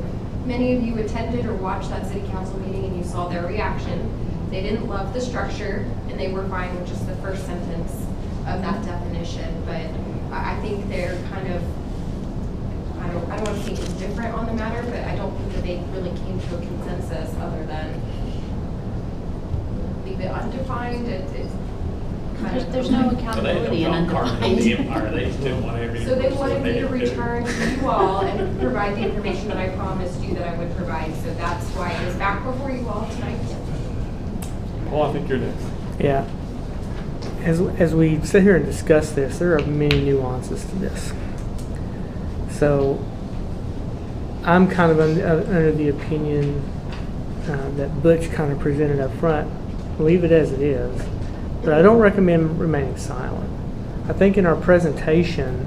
Many of you attended or watched that city council meeting and you saw their reaction. They didn't love the structure and they were fine with just the first sentence of that definition. But I think they're kind of, I don't want to say indifferent on the matter, but I don't think that they really came to a consensus other than leave it undefined. It's kind of. There's no accountability in undefined. They just didn't want to. So they wanted me to return to you all and provide the information that I promised you that I would provide. So that's why it is back before you all tonight. Well, I think you're next. Yeah. As we sit here and discuss this, there are many nuances to this. So I'm kind of under the opinion that Butch kind of presented up front. Leave it as it is. But I don't recommend remaining silent. I think in our presentation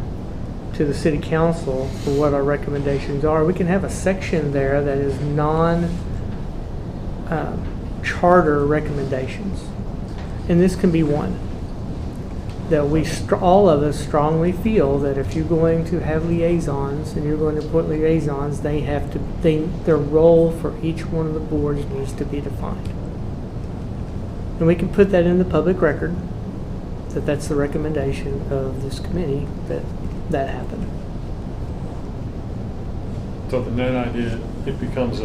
to the city council for what our recommendations are, we can have a section there that is non-charter recommendations. And this can be one. That we, all of us strongly feel that if you're going to have liaisons and you're going to put liaisons, they have to, their role for each one of the boards needs to be defined. And we can put that in the public record, that that's the recommendation of this committee, that happened. So the net idea, it becomes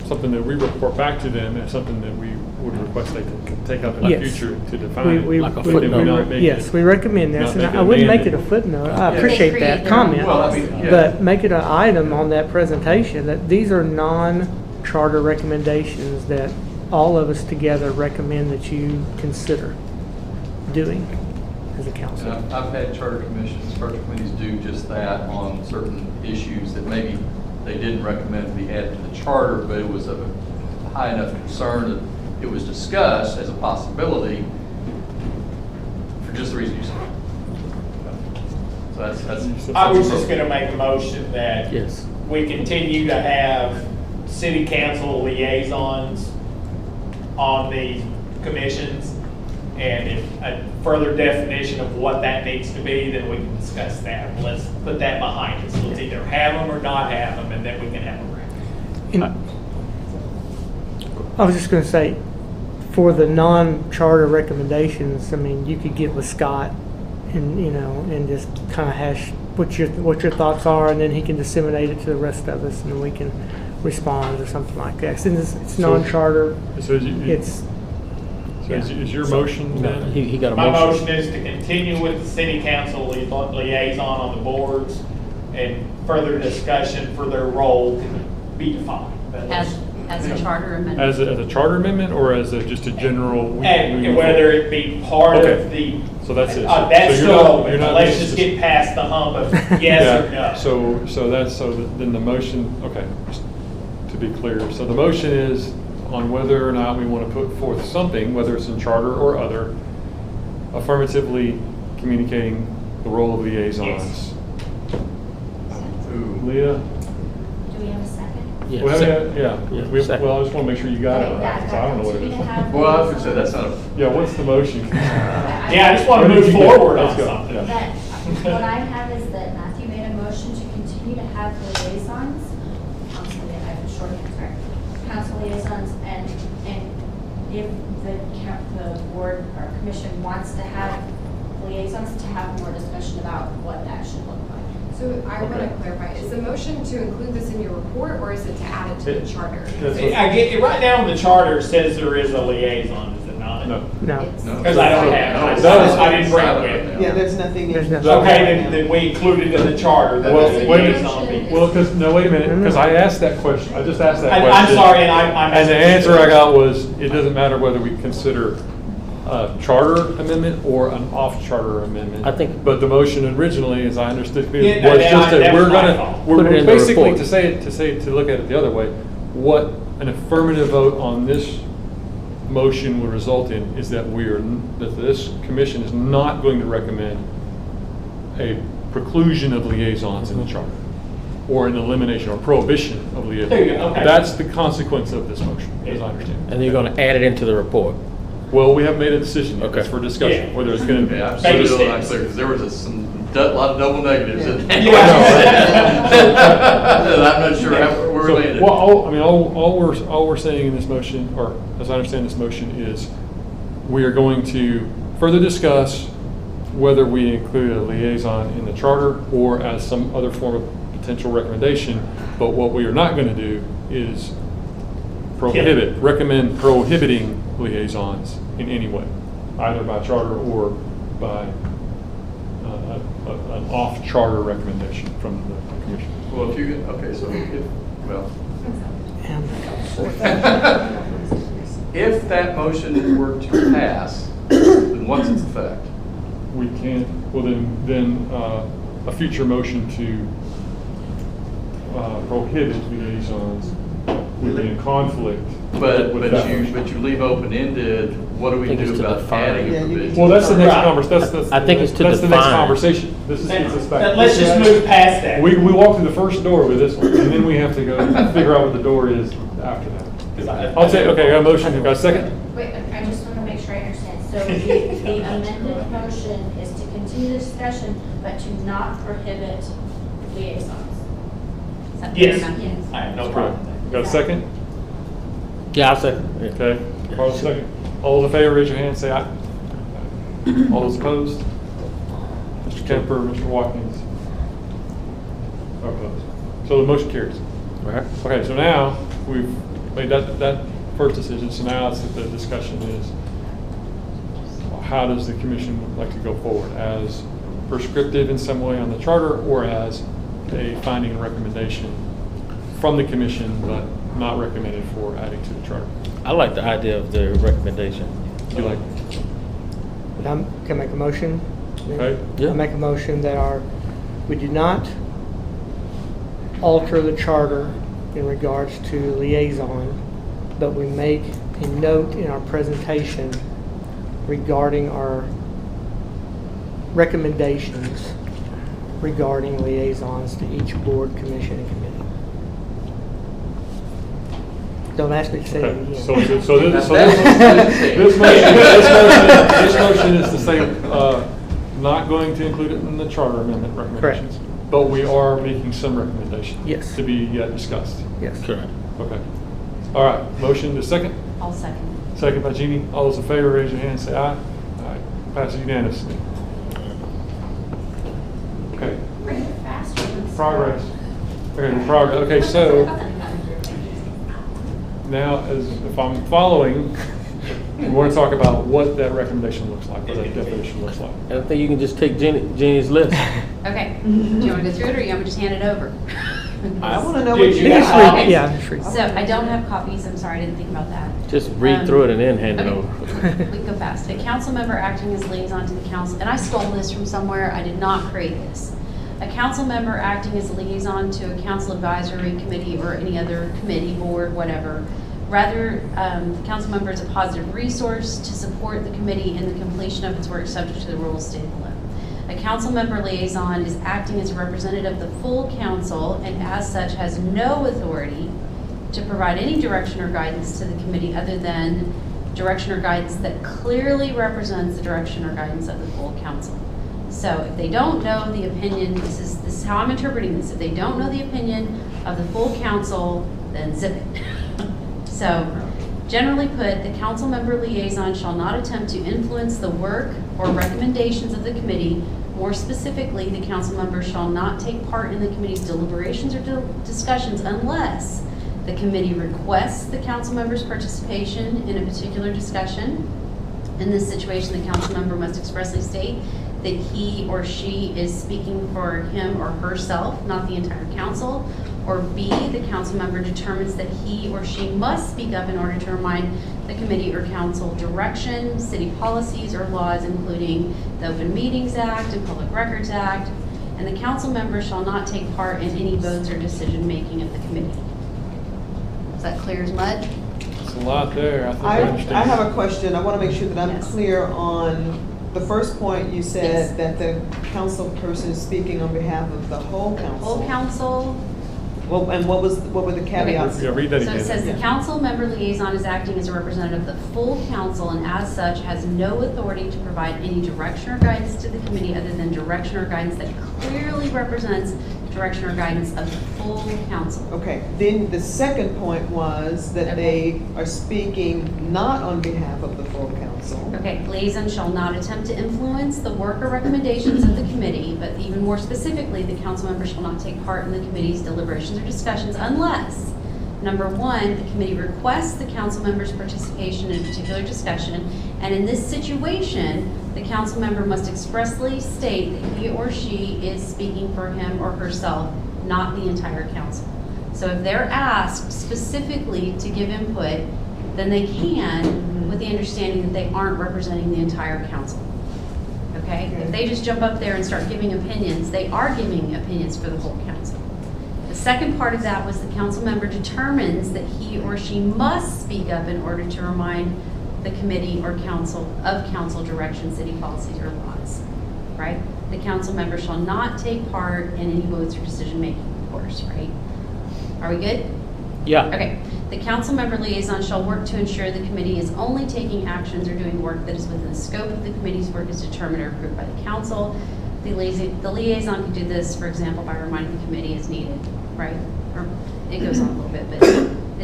something that we report back to them as something that we would request they can take up in the Yes. future to define it. Like a But then we footnote. not make Yes, it- we recommend this, not and make it I wouldn't make it a mandatory. footnote. I Yeah. appreciate Create that their own comment. Well, I mean, yeah. But make it an item on that presentation that these are non-charter recommendations that all of us together recommend that you consider doing as a council. And I've had charter committees do just that on certain issues that maybe they didn't recommend to be added to the charter, but it was of a high enough concern that it was discussed as a possibility for just the reason you said. So that's. I was just gonna make a motion that Yes. we continue to have city council liaisons on these commissions. And if a further definition of what that needs to be, then we can discuss that. Let's put that behind us. Let's either have them or not have them, and then we can have a record. And I was just going to say, for the non-charter recommendations, I mean, you could get with Scott and, and just kind of hash what your thoughts are, and then he can disseminate it to the rest of us, and then we can respond or something like that. Since it's non-charter, So is your motion No, then? he got a My motion. motion is to continue with the city council liaison on the boards and further discussion for their role to be defined. But let's- As a charter amendment. As a charter amendment or as just a general? And whether it be part Okay. of the. So that's it. That's So you're still not- open. you're not Let's being just spec- get past the hump of yes or no. Then the motion, okay, just to be clear. So the motion is on whether or not we want to put forth something, whether it's in charter or other, affirmatively communicating the role of liaisons. Leah? Do we have a second? Yeah, Well, second. yeah. Yeah, second. Well, I just want to make sure you got it Okay, right, because I don't know what it is. Well, I was gonna say, that's not a. Yeah, what's the motion? Yeah, I just want to Where did move you get- forward on let's go. something. Yeah. That, what I have is that Matthew made a motion to continue to have liaisons, I have a short answer, council liaisons, and if the board or commission wants to have liaisons, to have more discussion about what that should look like. So I want to clarify, is the motion to include this in your report or is it to add it to the charter? That's I get, right now in the charter, it says there is a liaison, is it not? No. no. It's- Because I don't have it. That I didn't bring it with me. Yeah, there's nothing. There's in- nothing. Okay, then we included in the charter that Well, there's a wait a minute. liaison be. Well, because, no, wait a minute, because I asked that question, I just asked that question. I'm sorry, and I'm. And the answer I got was, it doesn't matter whether we consider a charter amendment or an off-charter amendment. I think- But the motion originally, as I understood, was Yeah, no, just that that was we're my gonna, fault. we're Put it in the basically, report. to look at it the other way, what an affirmative vote on this motion would result in is that that this commission is not going to recommend a preclusion of liaisons in the charter. or an elimination or prohibition of liaison. There you go, okay. That's the consequence of this motion, as I understand it. And you're gonna add it into the report. Well, we haven't made a decision yet. Okay. That's for discussion, Yeah. whether it's going to be. Yeah, I'm Baby still not steps. clear, because there was a lot of double negatives in that. Yeah. I'm not sure how we're So, landed. well, all we're saying in this motion, or as I understand this motion, is we are going to further discuss whether we include a liaison in the charter or as some other form of potential recommendation. But what we are not going to do is recommend prohibiting liaisons in any way, either by charter or by an off-charter recommendation from the commission. Well, if you, okay, so well, if that motion were to pass, then what's its effect? We can't, well, then a future motion to prohibit liaisons would be in conflict. But with that motion. you leave open-ended, what do we think do it's to about define. adding Yeah, a you need provision? to- Well, that's the next Right. conversation. I think it's to That's the next define. conversation. This is, gets us back. Let's just move past that. We walk through the first door with this one, and then we have to go figure out what the door is after that. I'll take, okay, I got a motion, you got a second? Wait, I just want to make sure I understand. So the amended motion is to continue the discussion, but to not prohibit liaisons. Is that Yes. fair enough? Yes. I have no problem with that. Got a second? Yeah, I'll say. Okay, Carlos, second. All those in favor, raise your hand, say aye. All those opposed? Mr. Kemper, Mr. Watkins? Opposed. So the motion carries. Right. Okay, so now we've made that first decision, so now it's the discussion is, how does the commission like to go forward? As prescriptive in some way on the charter, or as a finding and recommendation from the commission, but not recommended for adding to the charter? I like the idea of the recommendation. You like, Can I make a motion? okay? Yeah. I make a motion that we do not alter the charter in regards to liaison, but we make a note in our presentation regarding our recommendations regarding liaisons to each board, commission, and committee. Don't ask me to say it Okay, again. this motion is to say, not going to include it in the charter amendment recommendations. But we are making some recommendations. Yes. To be yet discussed. Yes. Correct. Okay. All right, motion to second. I'll second. Second by Jeannie. All those in favor, raise your hand, say aye. Aye. Passes unanimously. Okay, Bring it faster. progress. Okay, so now, as if I'm following, we want to talk about what that recommendation looks like, what that definition looks like. And I think you can just take Jeannie's list. Okay, do you want to go through it, or you want me to just hand it over? I want to know Did what you you guys got. read- Yeah, just read. So I don't have copies, I'm sorry, I didn't think about that. Just read through it and then hand it Okay. over. We can go fast. A council member acting as liaison to the council, and I stole this from somewhere, I did not create this. A council member acting as a liaison to a council advisory committee or any other committee, board, whatever. Rather, the council member is a positive resource to support the committee in the completion of its work subject to the rules stated below. A council member liaison is acting as a representative of the full council and as such has no authority to provide any direction or guidance to the committee other than direction or guidance that clearly represents the direction or guidance of the full council. So if they don't know the opinion, this is how I'm interpreting this, if they don't know the opinion of the full council, then zip it. So, generally put, the council member liaison shall not attempt to influence the work or recommendations of the committee. More specifically, the council member shall not take part in the committee's deliberations or discussions unless the committee requests the council member's participation in a particular discussion. In this situation, the council member must expressly state that he or she is speaking for him or herself, not the entire council. Or B, the council member determines that he or she must speak up in order to remind the committee or council direction, city policies or laws, including the Open Meetings Act and Public Records Act, and the council member shall not take part in any votes or decision-making of the committee. Is that clear as mud? It's a lot there, I think I I understand. have a question. I want to make sure that I'm Yes. clear on the first point. You Yes. said that the council person is speaking on behalf of the whole council. Full council, Well, and what were the caveats? Yeah, read that So again. it says the Yeah. council member liaison is acting as a representative of the full council and as such has no authority to provide any direction or guidance to the committee other than direction or guidance that clearly represents direction or guidance of the full council. Okay, then the second point was that they are speaking not on behalf of the full council. Okay, liaison shall not attempt to influence the work or recommendations of the committee, but even more specifically, the council member shall not take part in the committee's deliberations or discussions unless, number one, the committee requests the council member's participation in a particular discussion, and in this situation, the council member must expressly state that he or she is speaking for him or herself, not the entire council. So if they're asked specifically to give input, then they can, with the understanding that they aren't representing the entire council. Okay? If they just jump up there and start giving opinions, they are giving opinions for the whole council. The second part of that was the council member determines that he or she must speak up in order to remind the committee or council of council direction, city policies, or laws. Right? The council member shall not take part in any votes or decision making, of course, right? Are we good? Yeah. Okay. The council member liaison shall work to ensure the committee is only taking actions or doing work that is within the scope of the committee's work as determined or approved by the council. The liaison can do this, for example, by reminding the committee as needed, right? Or it goes on a little bit, but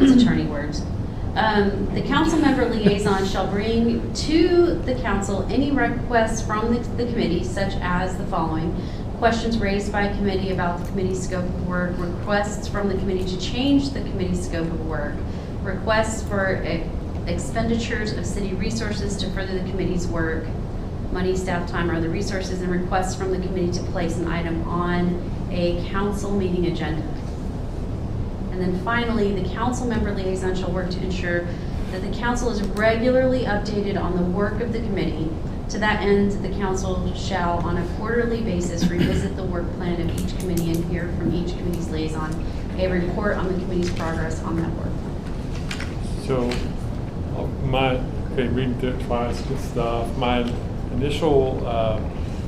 it's attorney words. The council member liaison shall bring to the council any requests from the committee, such as the following: questions raised by a committee about the committee's scope of work, requests from the committee to change the committee's scope of work, requests for expenditures of city resources to further the committee's work, money, staff time, or other resources, and requests from the committee to place an item on a council meeting agenda. And then finally, the council member liaison shall work to ensure that the council is regularly updated on the work of the committee. To that end, the council shall, on a quarterly basis, revisit the work plan of each committee and hear from each committee's liaison a report on the committee's progress on that work plan. So, reading through it twice, good stuff. My initial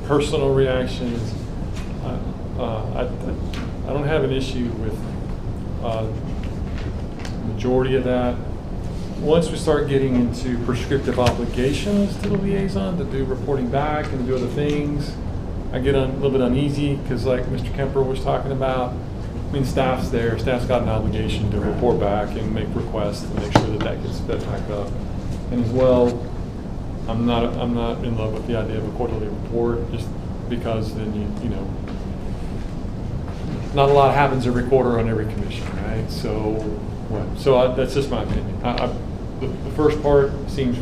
personal reaction is I don't have an issue with majority of that. Once we start getting into prescriptive obligations to the liaison to do reporting back and do other things, I get a little bit uneasy because, like Mr. Kemper was talking about, I mean, staff's there. Staff's got an obligation to report back and make requests to make sure that that gets fed back up. And as well, I'm not in love with the idea of a quarterly report, just because then you know, not a lot happens every quarter on every commission, right? So that's just my opinion. The first part seems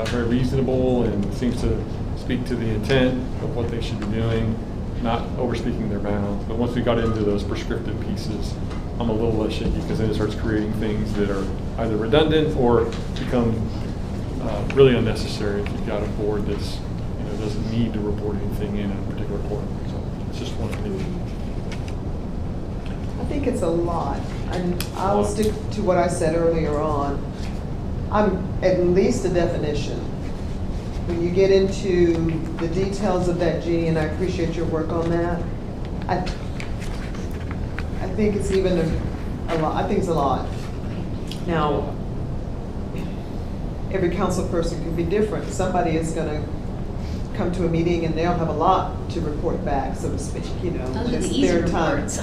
very reasonable and seems to speak to the intent of what they should be doing, not overspeaking their bounds. But once we got into those prescriptive pieces, I'm a little less shaky because then it starts creating things that are either redundant or become really unnecessary if you've got a board that's doesn't need to report anything in a particular quarter. So it's just one opinion. I think it's a lot, and I'll stick to what I said earlier on. I'm at least a definition. When you get into the details of that, Jeannie, and I appreciate your work on that, I think it's even a lot. I think it's a lot. Now, every council person can be different. Somebody is going to come to a meeting and they'll have a lot to report back, so to speak. Those are it's the easy their time. reports.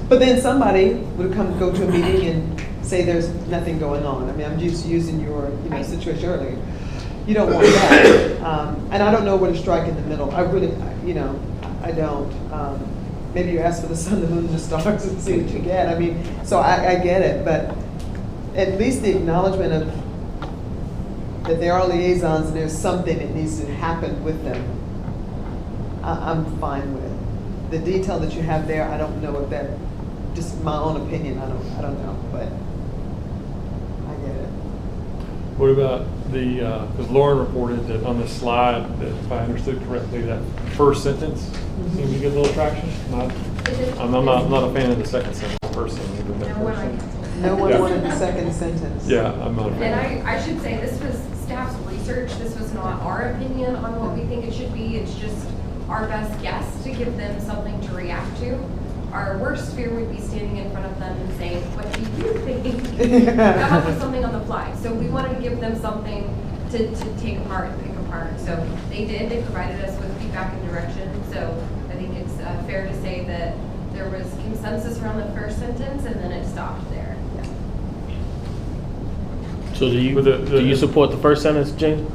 But then somebody would go to a meeting and say there's nothing going on. I mean, I'm just using your situation earlier. You don't want that. And I don't know where to strike in the middle. I really, I don't. Maybe you ask for the sun, the moon, and the stars and see what you get. I mean, so I get it, but at least the acknowledgement of that there are liaisons and there's something that needs to happen with them, I'm fine with. The detail that you have there, I don't know if that, just my own opinion, I don't know, but I get it. What about because Lauren reported that on the slide, that if I understood correctly, that first sentence seemed to get a little traction. I'm not a fan of the second sentence, personally. No one wanted the second sentence. Yeah, I'm not a fan. And I should say, this was staff's research. This was not our opinion on what we think it should be. It's just our best guess to give them something to react to. our worst fear would be standing in front of them and saying, what do you think? Come up with something on the fly. So we wanted to give them something to take apart and pick apart. So they did. They provided us with feedback and direction. So I think it's fair to say that there was consensus around the first sentence, and then it stopped there. So do you support the first sentence, Jane?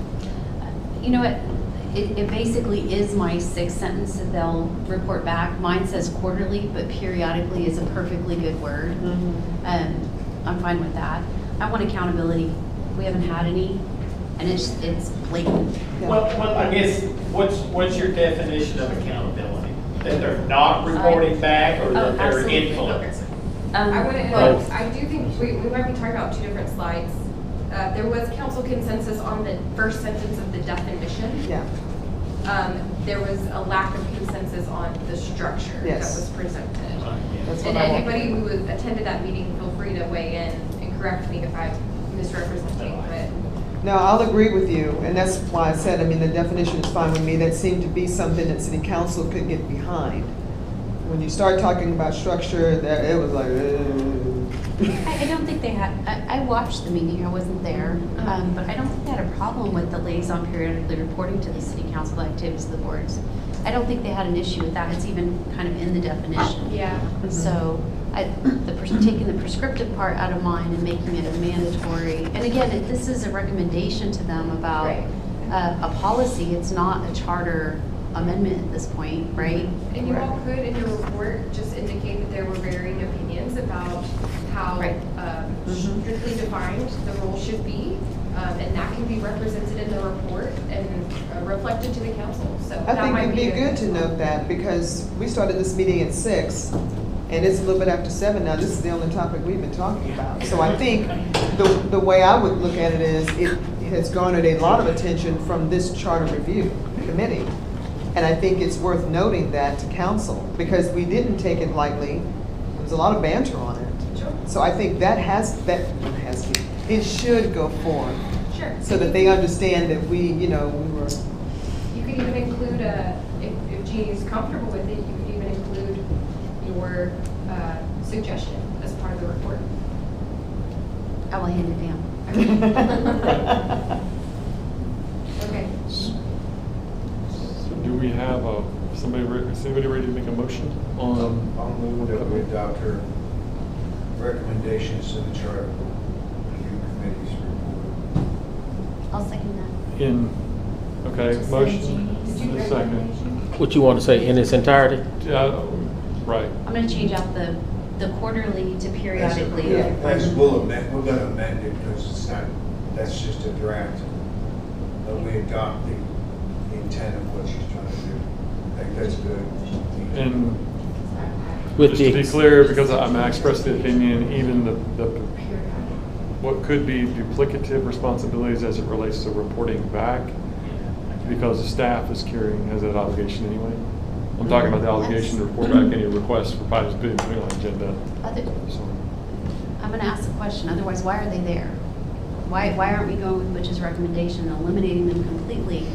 You know what, it basically is my sixth sentence that they'll report back. Mine says quarterly, but periodically is a perfectly good word. I'm fine with that. I want accountability. We haven't had any, and it's blatant. Well, I guess, what's your definition of accountability? That they're not reporting back, or that they're absolutely. influencing? I do think we might be talking about two different slides. There was council consensus on the first sentence of the definition. Yeah. There was a lack of consensus on the structure that was presented. That's what And I want. anybody who attended that meeting, feel free to weigh in and correct me if I'm misrepresenting, but. No, I'll agree with you, and that's why I said, I mean, the definition is fine with me. That seemed to be something that city council could get behind. When you start talking about structure, that it was like, I don't think they had, I watched the meeting, I wasn't there, but I don't think they had a problem with the liaison periodically reporting to the city council the activities of the boards. I don't think they had an issue with that, it's even kind of in the definition. Yeah. So, taking the prescriptive part out of mine and making it a mandatory, and again, this is a recommendation to them about a policy, it's not a charter amendment at this point, right? And you all could, in your report, just indicate that there were varying opinions about how strictly defined the role should be, and that can be represented in the report and reflected to the council. So I that think might it'd be good to a- note that, because we started this meeting at 6, and it's a little bit after 7 now. This is the only topic we've been talking about. So I think the way I would look at it is, it has garnered a lot of attention from this charter review committee. And I think it's worth noting that to council, because we didn't take it lightly. There was a lot of banter on it. Sure. So I think it should go forward, Sure. so that they understand that we were. You could even include if Jeannie is comfortable with it, you could even include your suggestion as part of the report. I will hand it down. Okay. So do we have is anybody ready to make a motion on? I'll move that we adopt her recommendations to the charter review committee's report. I'll second that. Okay, motion, and a second. What you want to say in its entirety? Right. I'm gonna change out the quarterly to periodically. We're gonna amend it because it's not, that's just a draft. But we adopt the intent of what she's trying to do. I think that's good. And With just to be clear, because I expressed the opinion, even what could be duplicative responsibilities as it relates to reporting back, because the staff has that obligation anyway. I'm talking about the obligation to report back any requests for participation on the agenda. I'm gonna ask the question, otherwise why are they there? Why aren't we going with Butch's recommendation and eliminating them completely?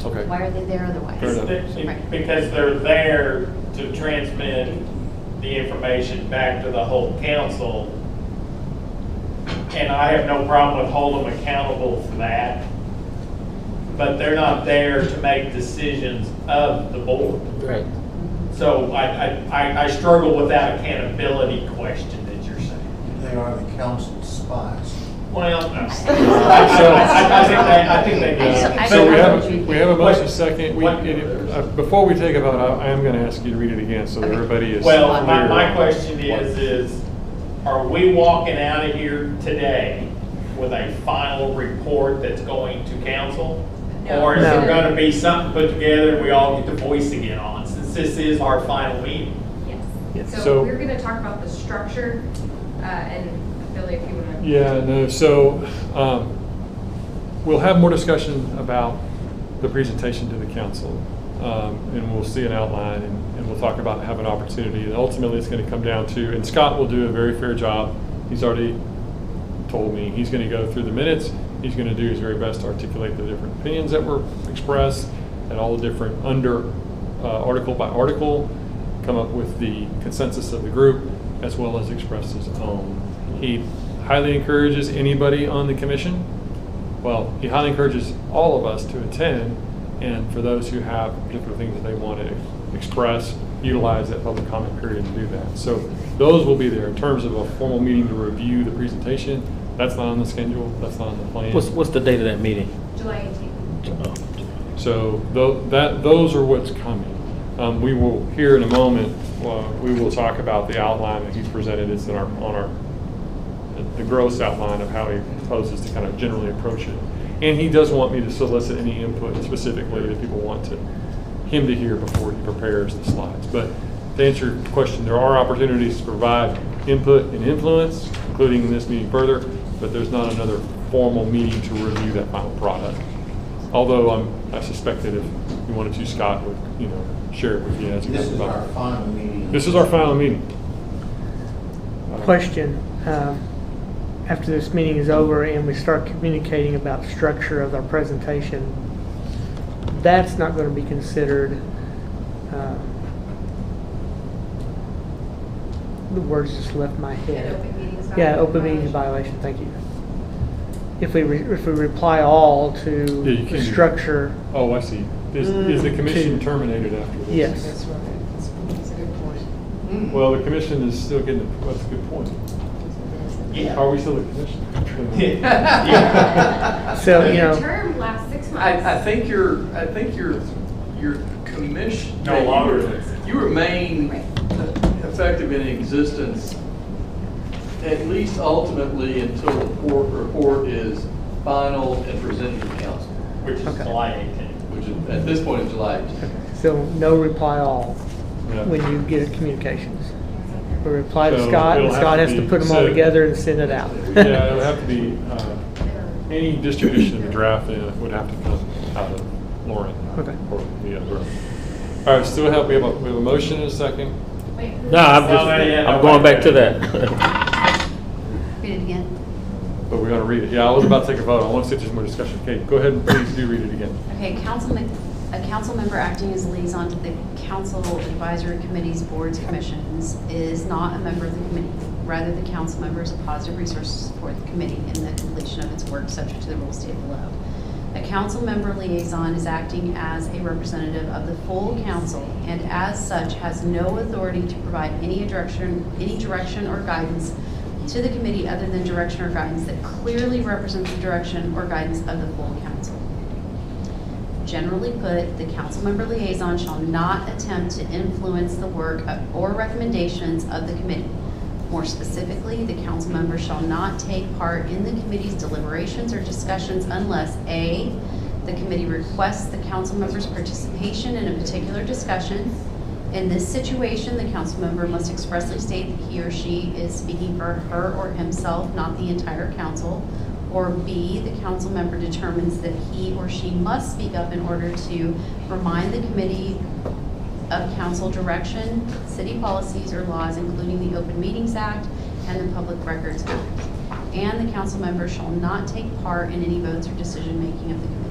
Okay. Why are they there otherwise? Fair enough. Right. Because they're there to transmit the information back to the whole council. And I have no problem with holding them accountable for that. But they're not there to make decisions of the board. Right. So I struggle with that accountability question that you're saying. They are the council's spies. Well, no. I think they do. So we have a motion second. Before we take a vote, I am going to ask you to read it again so that everybody is clear. Well, my question is, are we walking out of here today with a final report that's going to council? No. Or is there No. going to be something put together we all get to voice again on, since this is our final meeting? Yes. So- So we're going to talk about the structure, and Billy, if you want to. Yeah, no, so we'll have more discussion about the presentation to the council, and we'll see an outline, and we'll talk about have an opportunity. And ultimately, it's going to come down to, and Scott will do a very fair job. He's already told me he's going to go through the minutes. He's going to do his very best to articulate the different opinions that were expressed and all the different article by article come up with the consensus of the group, as well as express his own. He highly encourages anybody on the commission. Well, he highly encourages all of us to attend, and for those who have particular things that they want to express, utilize that public comment period to do that. So those will be there. In terms of a formal meeting to review the presentation, that's not on the schedule, that's not on the plan. What's the date of that meeting? July 18th. So those are what's coming. We will, here in a moment, we will talk about the outline that he's presented. It's the gross outline of how he proposes to kind of generally approach it. And he does want me to solicit any input specifically that people want him to hear before he prepares the slides. But to answer your question, there are opportunities to provide input and influence, including in this meeting further, but there's not another formal meeting to review that final product. Although I suspect that if you wanted to, Scott would, share it with you as you This guys is about our it. final meeting. This is our final meeting. Question, after this meeting is over and we start communicating about the structure of our presentation, that's not going to be considered, the words just left my head. An open meetings Yeah, open meetings violation. violation, thank you. If we reply all Yeah, to you the can do that. structure, Oh, I see. Is the commission To- terminated after this? yes. That's right. That's a good point. Well, the commission is still getting, that's a good point. Yeah. Are we still a commission? So, Your term lasts 6 months. I think your commission. No longer. You remain effective in existence at least ultimately until the report is final and presented to council, Which is Okay. July 18th. which is, at this point, is July 18th. So no reply all Yeah. when you get communications. We reply to So Scott, and it'll have Scott to has to be put them all said- together and send it out. Yeah, it would have to be, any distribution of the draft would have to come out of Lauren. Okay. Or the other. All right, still have, we have a motion and a second. Wait, No, I'm going back to that. Read it again. But we're gonna read it. Yeah, I was about to take a vote. I want to see if there's more discussion. Okay, go ahead and please do read it again. Okay, a council member acting as liaison to the council advisory committees, boards, commissions is not a member of the committee. Rather, the council member is a positive resource to support the committee in the completion of its work subject to the rules stated below. A council member liaison is acting as a representative of the full council and as such has no authority to provide any direction or guidance to the committee other than direction or guidance that clearly represents the direction or guidance of the full council. Generally put, the council member liaison shall not attempt to influence the work or recommendations of the committee. More specifically, the council member shall not take part in the committee's deliberations or discussions unless A, the committee requests the council member's participation in a particular discussion. In this situation, the council member must expressly state that he or she is speaking for her or himself, not the entire council. Or B, the council member determines that he or she must speak up in order to remind the committee of council direction, city policies or laws, including the Open Meetings Act and the Public Records Act. And the council member shall not take part in any votes or decision-making of the committee.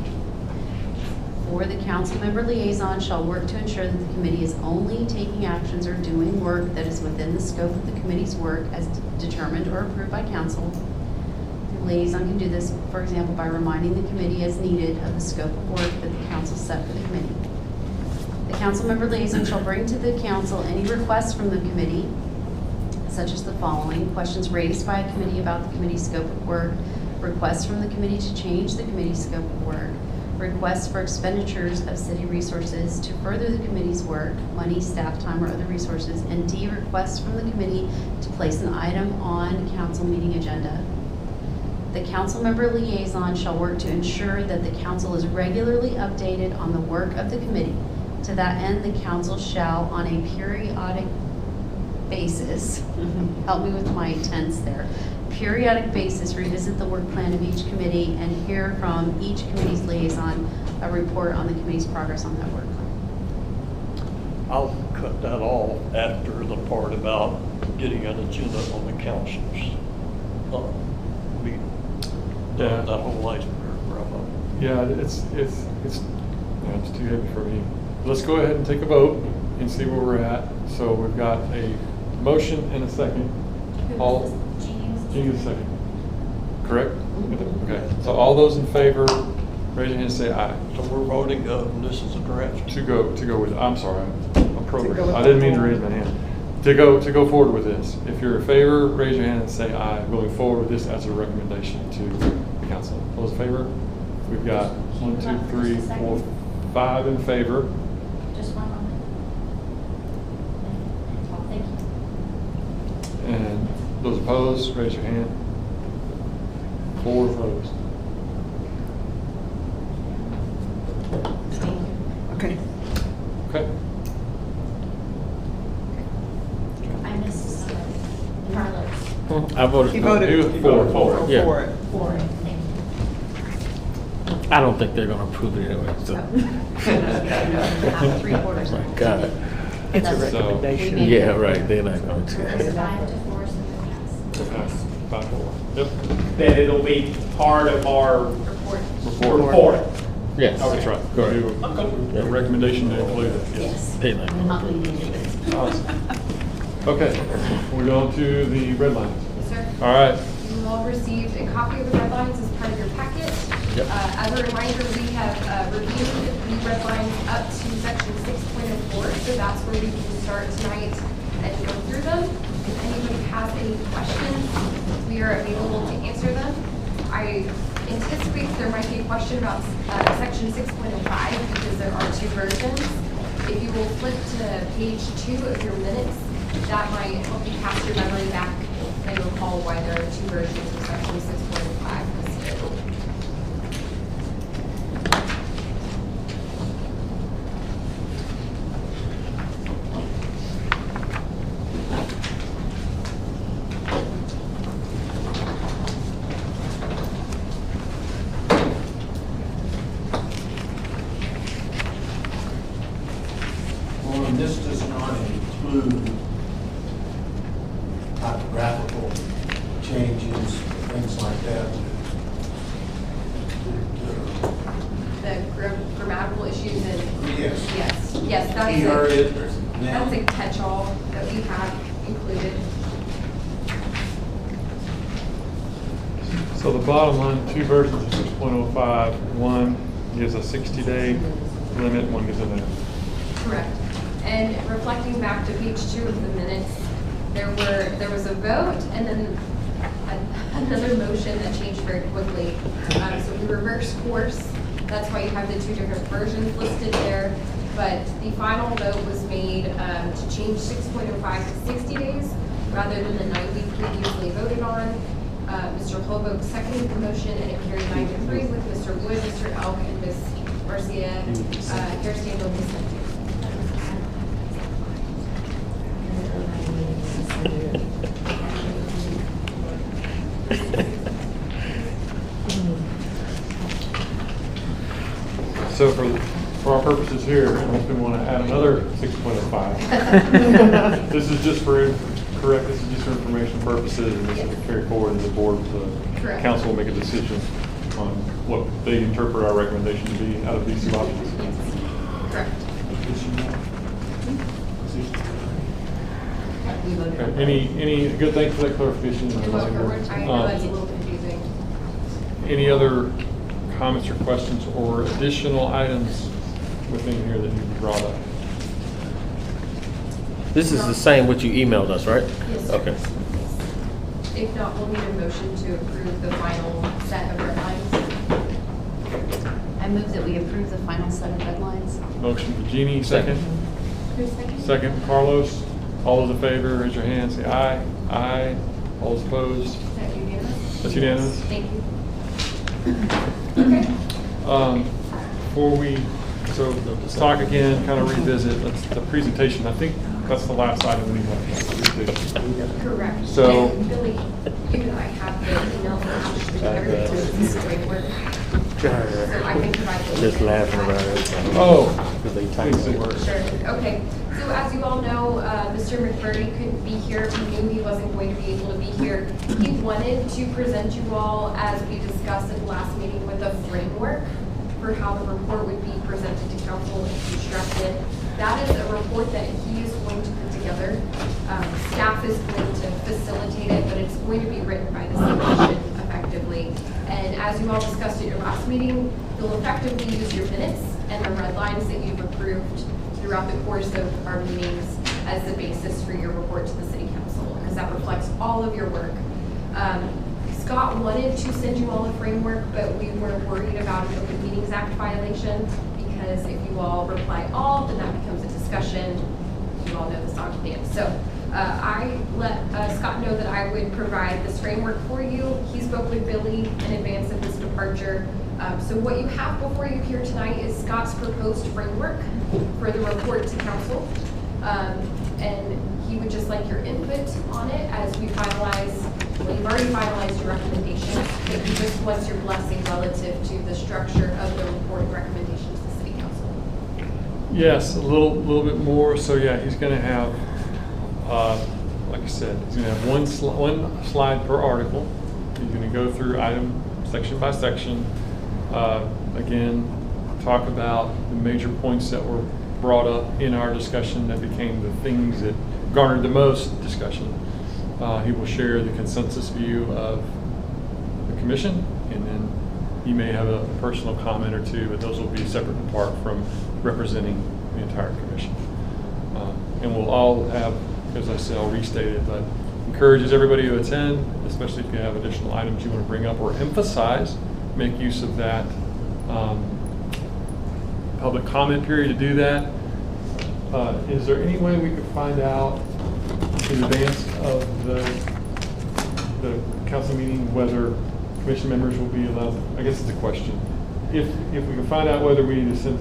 Or the council member liaison shall work to ensure that the committee is only taking actions or doing work that is within the scope of the committee's work as determined or approved by council. The liaison can do this, for example, by reminding the committee as needed of the scope of work that the council set for the committee. The council member liaison shall bring to the council any requests from the committee, such as the following: questions raised by a committee about the committee's scope of work, requests from the committee to change the committee's scope of work, requests for expenditures of city resources to further the committee's work, money, staff time, or other resources, and D, requests from the committee to place an item on council meeting agenda. The council member liaison shall work to ensure that the council is regularly updated on the work of the committee. To that end, the council shall, on a periodic basis, help me with my tense there, periodic basis revisit the work plan of each committee and hear from each committee's liaison a report on the committee's progress on that work plan. I'll cut that off after the part about getting an agenda on the council's meeting. Yeah. That whole last paragraph. Yeah, it's too heavy for me. Let's go ahead and take a vote. and see where we're at. So we've got a motion and a second. All, Jeannie's a second. Correct? Okay, so all those in favor, raise your hand and say aye. So we're voting, this is a draft. To go with, I'm sorry, I'm To go with programmed. I didn't mean to the raise my hand. To go forward with this. If you're in favor, raise your hand and say aye. Going forward with this as a recommendation to the council. Those in favor? We've got 1, 2, 3, 4, 5 in favor. Just one moment. Thank you. And those opposed, raise your hand. 4 opposed. Okay. Okay. I missed somebody. Carlos. I voted. He voted You voted for it. Yeah. for it. For it. Thank you. I don't think they're gonna approve it anyway, so. About 3/4. My God. It's a So- recommendation. Yeah, right, they're not going It's to. 5 to 4, so it Okay. passed. 5-4. Yep. That it'll be part of our Report. report. Yes. That's right. Correct. Do a recommendation to include it. Yes. They're not gonna- Not leaving it. Awesome. Okay, we're going to the red lines. Yes, sir. All right. You all received a copy of the red lines as part of your packet. Yep. As a reminder, we have reviewed the red lines up to section 6.04, so that's where we can start tonight and go through them. If anybody has any questions, we are available to answer them. I anticipate there might be a question about section 6.05 because there are 2 versions. If you will flip to page 2 of your minutes, that might help you cast your memory back and recall why there are 2 versions of section 6.05 listed. Well, and this does not include typographical changes, things like that. The grammatical issues and. Yes. Yes, that's Here a, it, that's a now, catch-all that we have included. So the bottom line, 2 versions of 6.05. One gives a 60-day limit, one gives a Correct. And reflecting back to page 2 of the minutes, there was a vote and then another motion that changed very quickly. So we reversed course. That's why you have the 2 different versions listed there. But the final vote was made to change 6.05 to 60 days rather than the 90 previously voted on. Mr. Holbrook seconded the motion and it carried 9-3 with Mr. Wood, Mr. Elk, and Ms. Garcia, Hairstando dissenting. So for our purposes here, unless we want to add another 6.05. This is just for information purposes, and this will carry forward as the board, the Correct. council will make a decision on what they interpret our recommendation to be out of these 2 options. Correct. We voted on Okay, any good, thanks for that clarification. You're welcome. I know that's a little confusing. Any other comments or questions or additional items within here that need to be brought up? This is the same what you emailed us, right? Yes, sir. Okay. If not, we'll need a motion to approve the final set of red lines. I move that we approve the final set of red lines. Motion for Jeannie, second. Who's second? Second, Carlos. All those in favor, raise your hand, say aye. Aye. All those opposed? Is that unanimous? That's unanimous. Thank you. Okay. Before we, so let's talk again, kind of revisit, the presentation. I think that's the last item we need to have. Correct. So- And Billy, you and I have the email attached together to this framework. So I can provide the. Just laughing about it. Oh. Because they typed the word. Sure, okay. So as you all know, Mr. McBurney couldn't be here. He knew he wasn't going to be able to be here. He wanted to present you all, as we discussed at the last meeting, with a framework for how the report would be presented to council and constructed. That is a report report that he is going to put together. Staff is going to facilitate it, but it's going to be written by the city commission effectively. And as you all discussed at your last meeting, you'll effectively use your minutes and the red lines that you've approved throughout the course of our meetings as the basis for your report to the city council, because that reflects all of your work. Scott wanted to send you all a framework, but we were worried about an Open Meetings Act violation, because if you all reply all, then that becomes a discussion. You all know the song and dance. So I let Scott know that I would provide this framework for you. He spoke with Billy in advance of his departure. So what you have before you here tonight is Scott's proposed framework for the report to council. And he would just like your input on it as we finalize. Well, you've already finalized your recommendation, but he just wants your blessing relative to the structure of the report and recommendation to the city council. Yes, a little bit more. So yeah, he's going to have, like I said, he's going to have one slide per article. He's going to go through item section by section. Again, talk about the major points that were brought up in our discussion that became the things that garnered the most discussion. He will share the consensus view of the commission, and then he may have a personal comment or two, but those will be separate and apart from representing the entire commission. And we'll all have, as I said, I'll restate it, but encourages everybody to attend, especially if you have additional items you want to bring up or emphasize. Make use of that public comment period to do that. Is there any way we could find out in advance of the council meeting whether commission members will be allowed? I guess it's a question. If we can find out whether we need to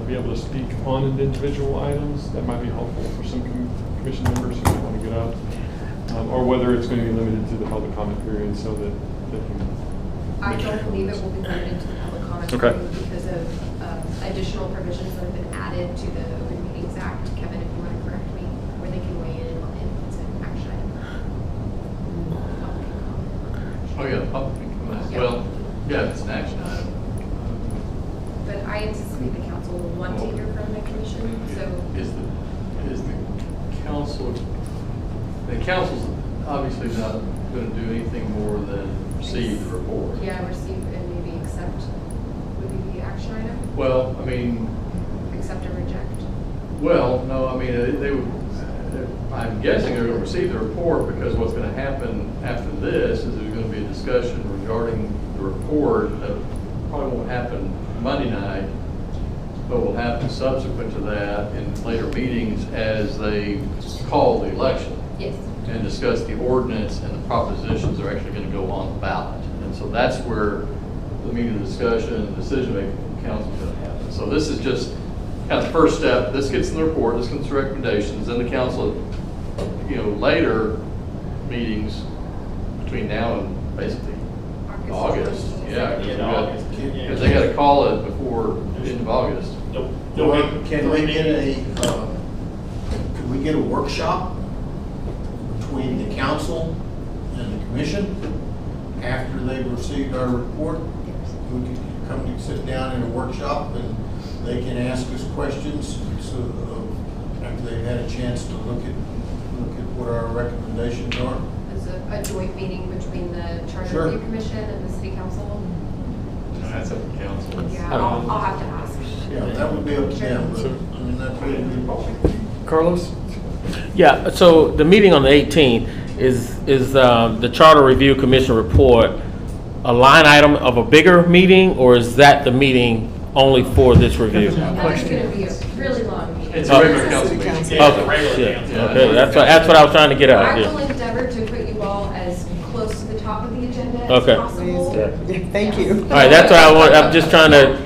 be able to speak on individual items, that might be helpful for some commission members who want to get up, or whether it's going to be limited to the public comment period so that they can. I don't believe it will be limited to the public comment Okay. period because of additional provisions that have been added to the Open Meetings Act. Kevin, if you want to correct me, where they can weigh in if it's an action item. Oh, yeah, public comment. Yeah. Well, yeah, it's an action item. But I anticipate the council will want to hear from the commission, so. Is the council's obviously not going to do anything more than receive the report. Yeah, receive and maybe accept would be the action item, Well, I mean, accept or reject. well, no, I mean, they would, I'm guessing they're going to receive the report, because what's going to happen after this is there's going to be a discussion regarding the report that probably won't happen Monday night, but will happen subsequent to that in later meetings as they call the election. Yes. And discuss the ordinance and the propositions that are actually going to go on the ballot. And so that's where the meeting of discussion and decision-making from the council is going to happen. So this is just kind of the first step. This gets in the report, this gets the recommendations, then the council, later meetings between now and basically August. Yeah, because they got to call it before the end of August. Can we could we get a workshop between the council and the commission after they've received our report? We could come and sit down in a workshop and they can ask us questions after they've had a chance to look at what our recommendations are. As a joint meeting between the Charter Review Commission and the City Council. That's up to council. Yeah, I'll have to ask. Yeah, that would be up to them, but I mean, that's what it'd be. Carlos? Yeah, so the meeting on the 18th is the Charter Review Commission report a line item of a bigger meeting, or is that the meeting only for this review? That's going to be a really long meeting. It's a regular council meeting. Okay, that's what I was trying to get at. I Yeah. will endeavor to put you all as close to the top of the agenda Okay. as possible. Thank you. All right, that's what I want. I'm just trying to,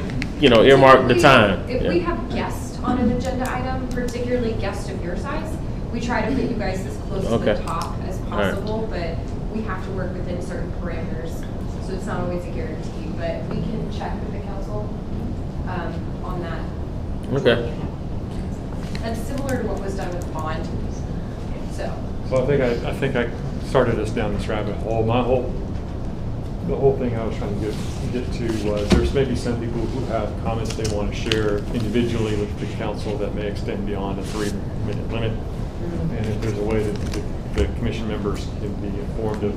earmark the time. If Yeah. we have guests on an agenda item, particularly guests of your size, we try to put you guys as close to Okay. the top as All right. possible, but we have to work within certain parameters, so it's not always a guarantee, but we can check with the council on that. Okay. That's similar to what was done with bond, so. So I think I started us down this rabbit hole. My whole the whole thing I was trying to get to was there's maybe some people who have comments they want to share individually with the council that may extend beyond a 3-minute limit. And if there's a way that the commission members can be informed of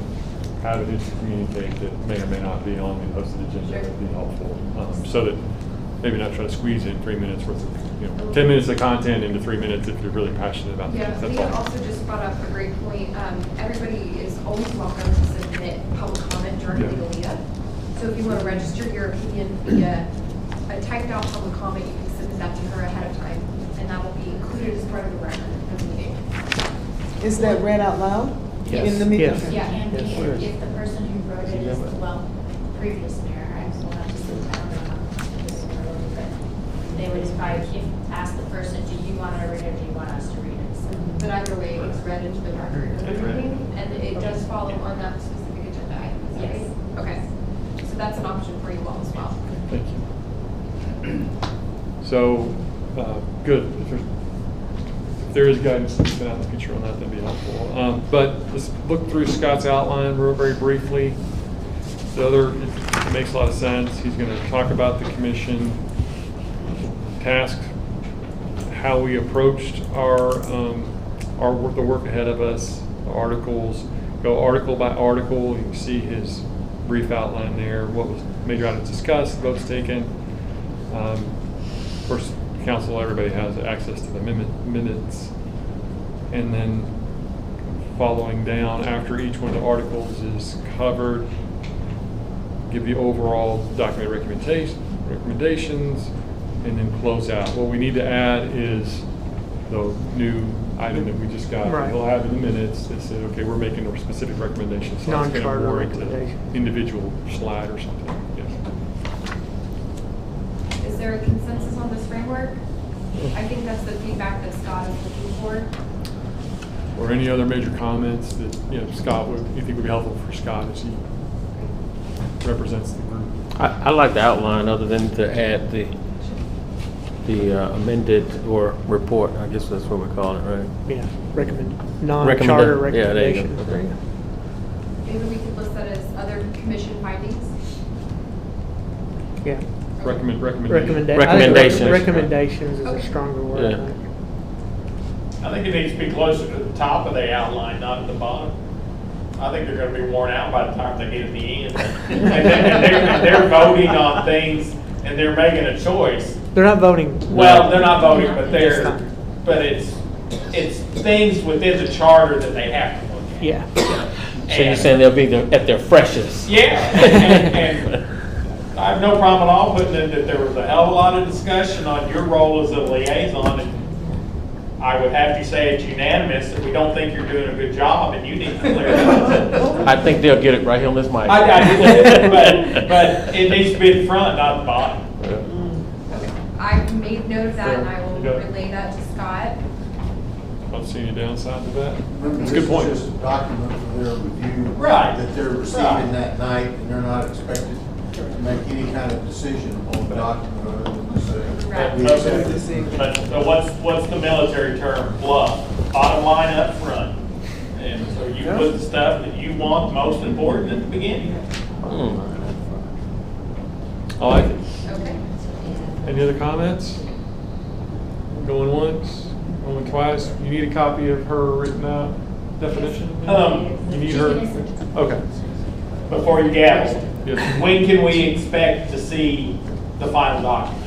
how to communicate that may or may not be on the posted agenda, that would be helpful. So that maybe not try to squeeze in 3 minutes worth of, 10 minutes of content into 3 minutes if you're really passionate about Yeah, that. That's Leah all. also just brought up a great point. Everybody is always welcome to submit public comment directly to Leah. So if you want to register your opinion via a typed out public comment, you can submit that to her ahead of time, and that will be included as part of the record of the meeting. Is that read out loud? Yes. In the meeting? Yes. Yeah, and Yes, sir. if the person who wrote it is, well, previous mayor, I will have to say, I don't know how this is going to work, but they would probably ask the person, do you want to read it or do you want us to read it? So, But either way, it's read into the record of the It's read. meeting, and it does follow on that specific agenda item. Is that Yes. right? Okay. So that's an option for you all as well. Thank you. So, good. If there is guidance that's been out in the future on that, that'd be helpful. But let's look through Scott's outline very briefly. The other, it makes a lot of sense. He's going to talk about the commission task, how we approached the work ahead of us, the articles, go article by article. You can see his brief outline there, what was major items discussed, votes taken. Of course, council, everybody has access to the minutes. And then following down, after each one of the articles is covered, give the overall document recommendations, and then close out. What we need to add is the new item that we just got. Right. He'll have in the minutes that said, okay, we're making a specific recommendation. So it's gonna Non-charter warrant an recommendation. individual slide or something. Yes. Is there a consensus on this framework? I think that's the feedback that Scott is looking for. Or any other major comments that Scott you think would be helpful for Scott as he represents the group. I like the outline, other than to add the amended or report. I guess that's what we call it, right? Yeah, non-charter Yeah, there you go. recommendations. Okay. Maybe we could list that as other commission findings. Yeah. Recommendation. Recommendations. Recommendations is a Okay. stronger word. Yeah. I think. I think it needs to be closer to the top of the outline, not at the bottom. I think they're gonna be worn out by the time they get to the end. And they're voting on things, and they're making a choice. They're not voting. Well, they're not voting, but This time. it's things within the charter that they have to look at. Yeah. So you're saying they'll be at their freshest? Yeah, and I have no problem at all putting in that there was a hell of a lot of discussion on your role as a liaison, and I would have to say it's unanimous that we don't think you're doing a good job, and you need to clear it up. I think they'll get it right here on this mic. but it needs to be in front, not the bottom. Okay. I've made note of that, and I will You got it. relay that to Scott. I don't see any downside to that. Remember, It's a good this point. is just a document for their review. Right. That they're Right. receiving that night, and they're not expected to make any kind of decision on the document other than to say. Right. we accept it. But what's the military term? Bluff. Bottom line up front. And so you put the stuff that you want most important at the beginning. I like it. Okay. Any other comments? Going once, going twice. You need a copy of her written out definition? You need her? Okay. Before you gavel, Yes. when can we expect to see the final document?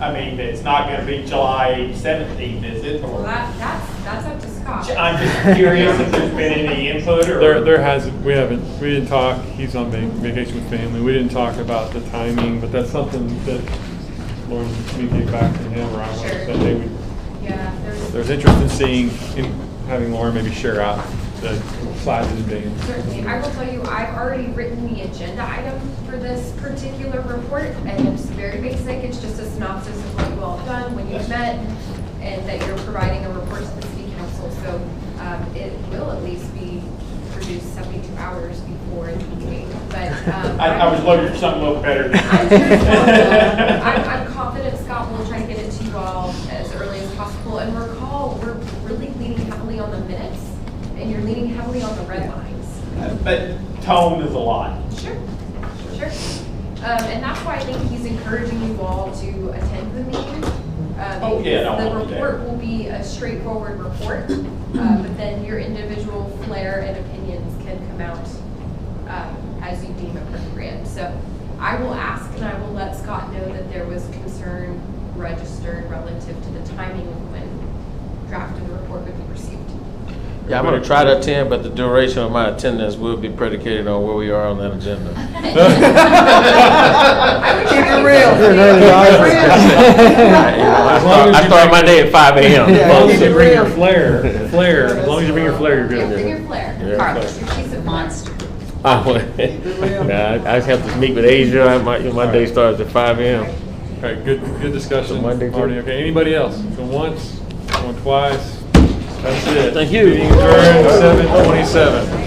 I mean, it's not gonna be July 17th, is it? Well, Or that's up to Scott. I'm just curious if there's been any input or. There hasn't, we didn't talk, he's on vacation with family. We didn't talk about the timing, but that's something that Lauren can communicate back to him, or I want to Sure. say, hey, Yeah, there's interest in seeing, in having Lauren maybe share out the size of the band. certainly. I will tell you, I've already written the agenda item for this particular report, and it's very basic. It's just a synopsis of what you all have done, when you've met, and that you're providing a report to the city council. So it will at least be produced 72 hours before the meeting. But I was looking for something a little better than I'm sure it's possible. I'm confident Scott will try to get it to you all as early as possible. And recall, we're really leaning heavily on the minutes, and you're leaning heavily on the red lines. But tone is a lot. Sure. district. And that's why I think he's encouraging you all to attend the meeting. Oh, yeah, no, The I'll be there. report will be a straightforward report, but then your individual flair and opinions can come out as you deem appropriate. So I will ask and I will let Scott know that there was concern registered relative to the timing of when draft of the report would be received. Yeah, I'm gonna try to attend, but the duration of my attendance will be predicated on where we are on that agenda. Keep it real. You're an early riser. I start my day at 5 a.m. As long keep as it you bring your real. flair, as long as you bring your flair, you're Yeah, good. bring your flair. Yeah. Carlos, your piece of Monster. Nah, I just have to meet with Asia. My day starts at 5 a.m. All right, good discussion. So Monday, Marty. too. Okay, anybody else? Going once, going twice? That's it. Thank you. Meeting adjourned, 7:27.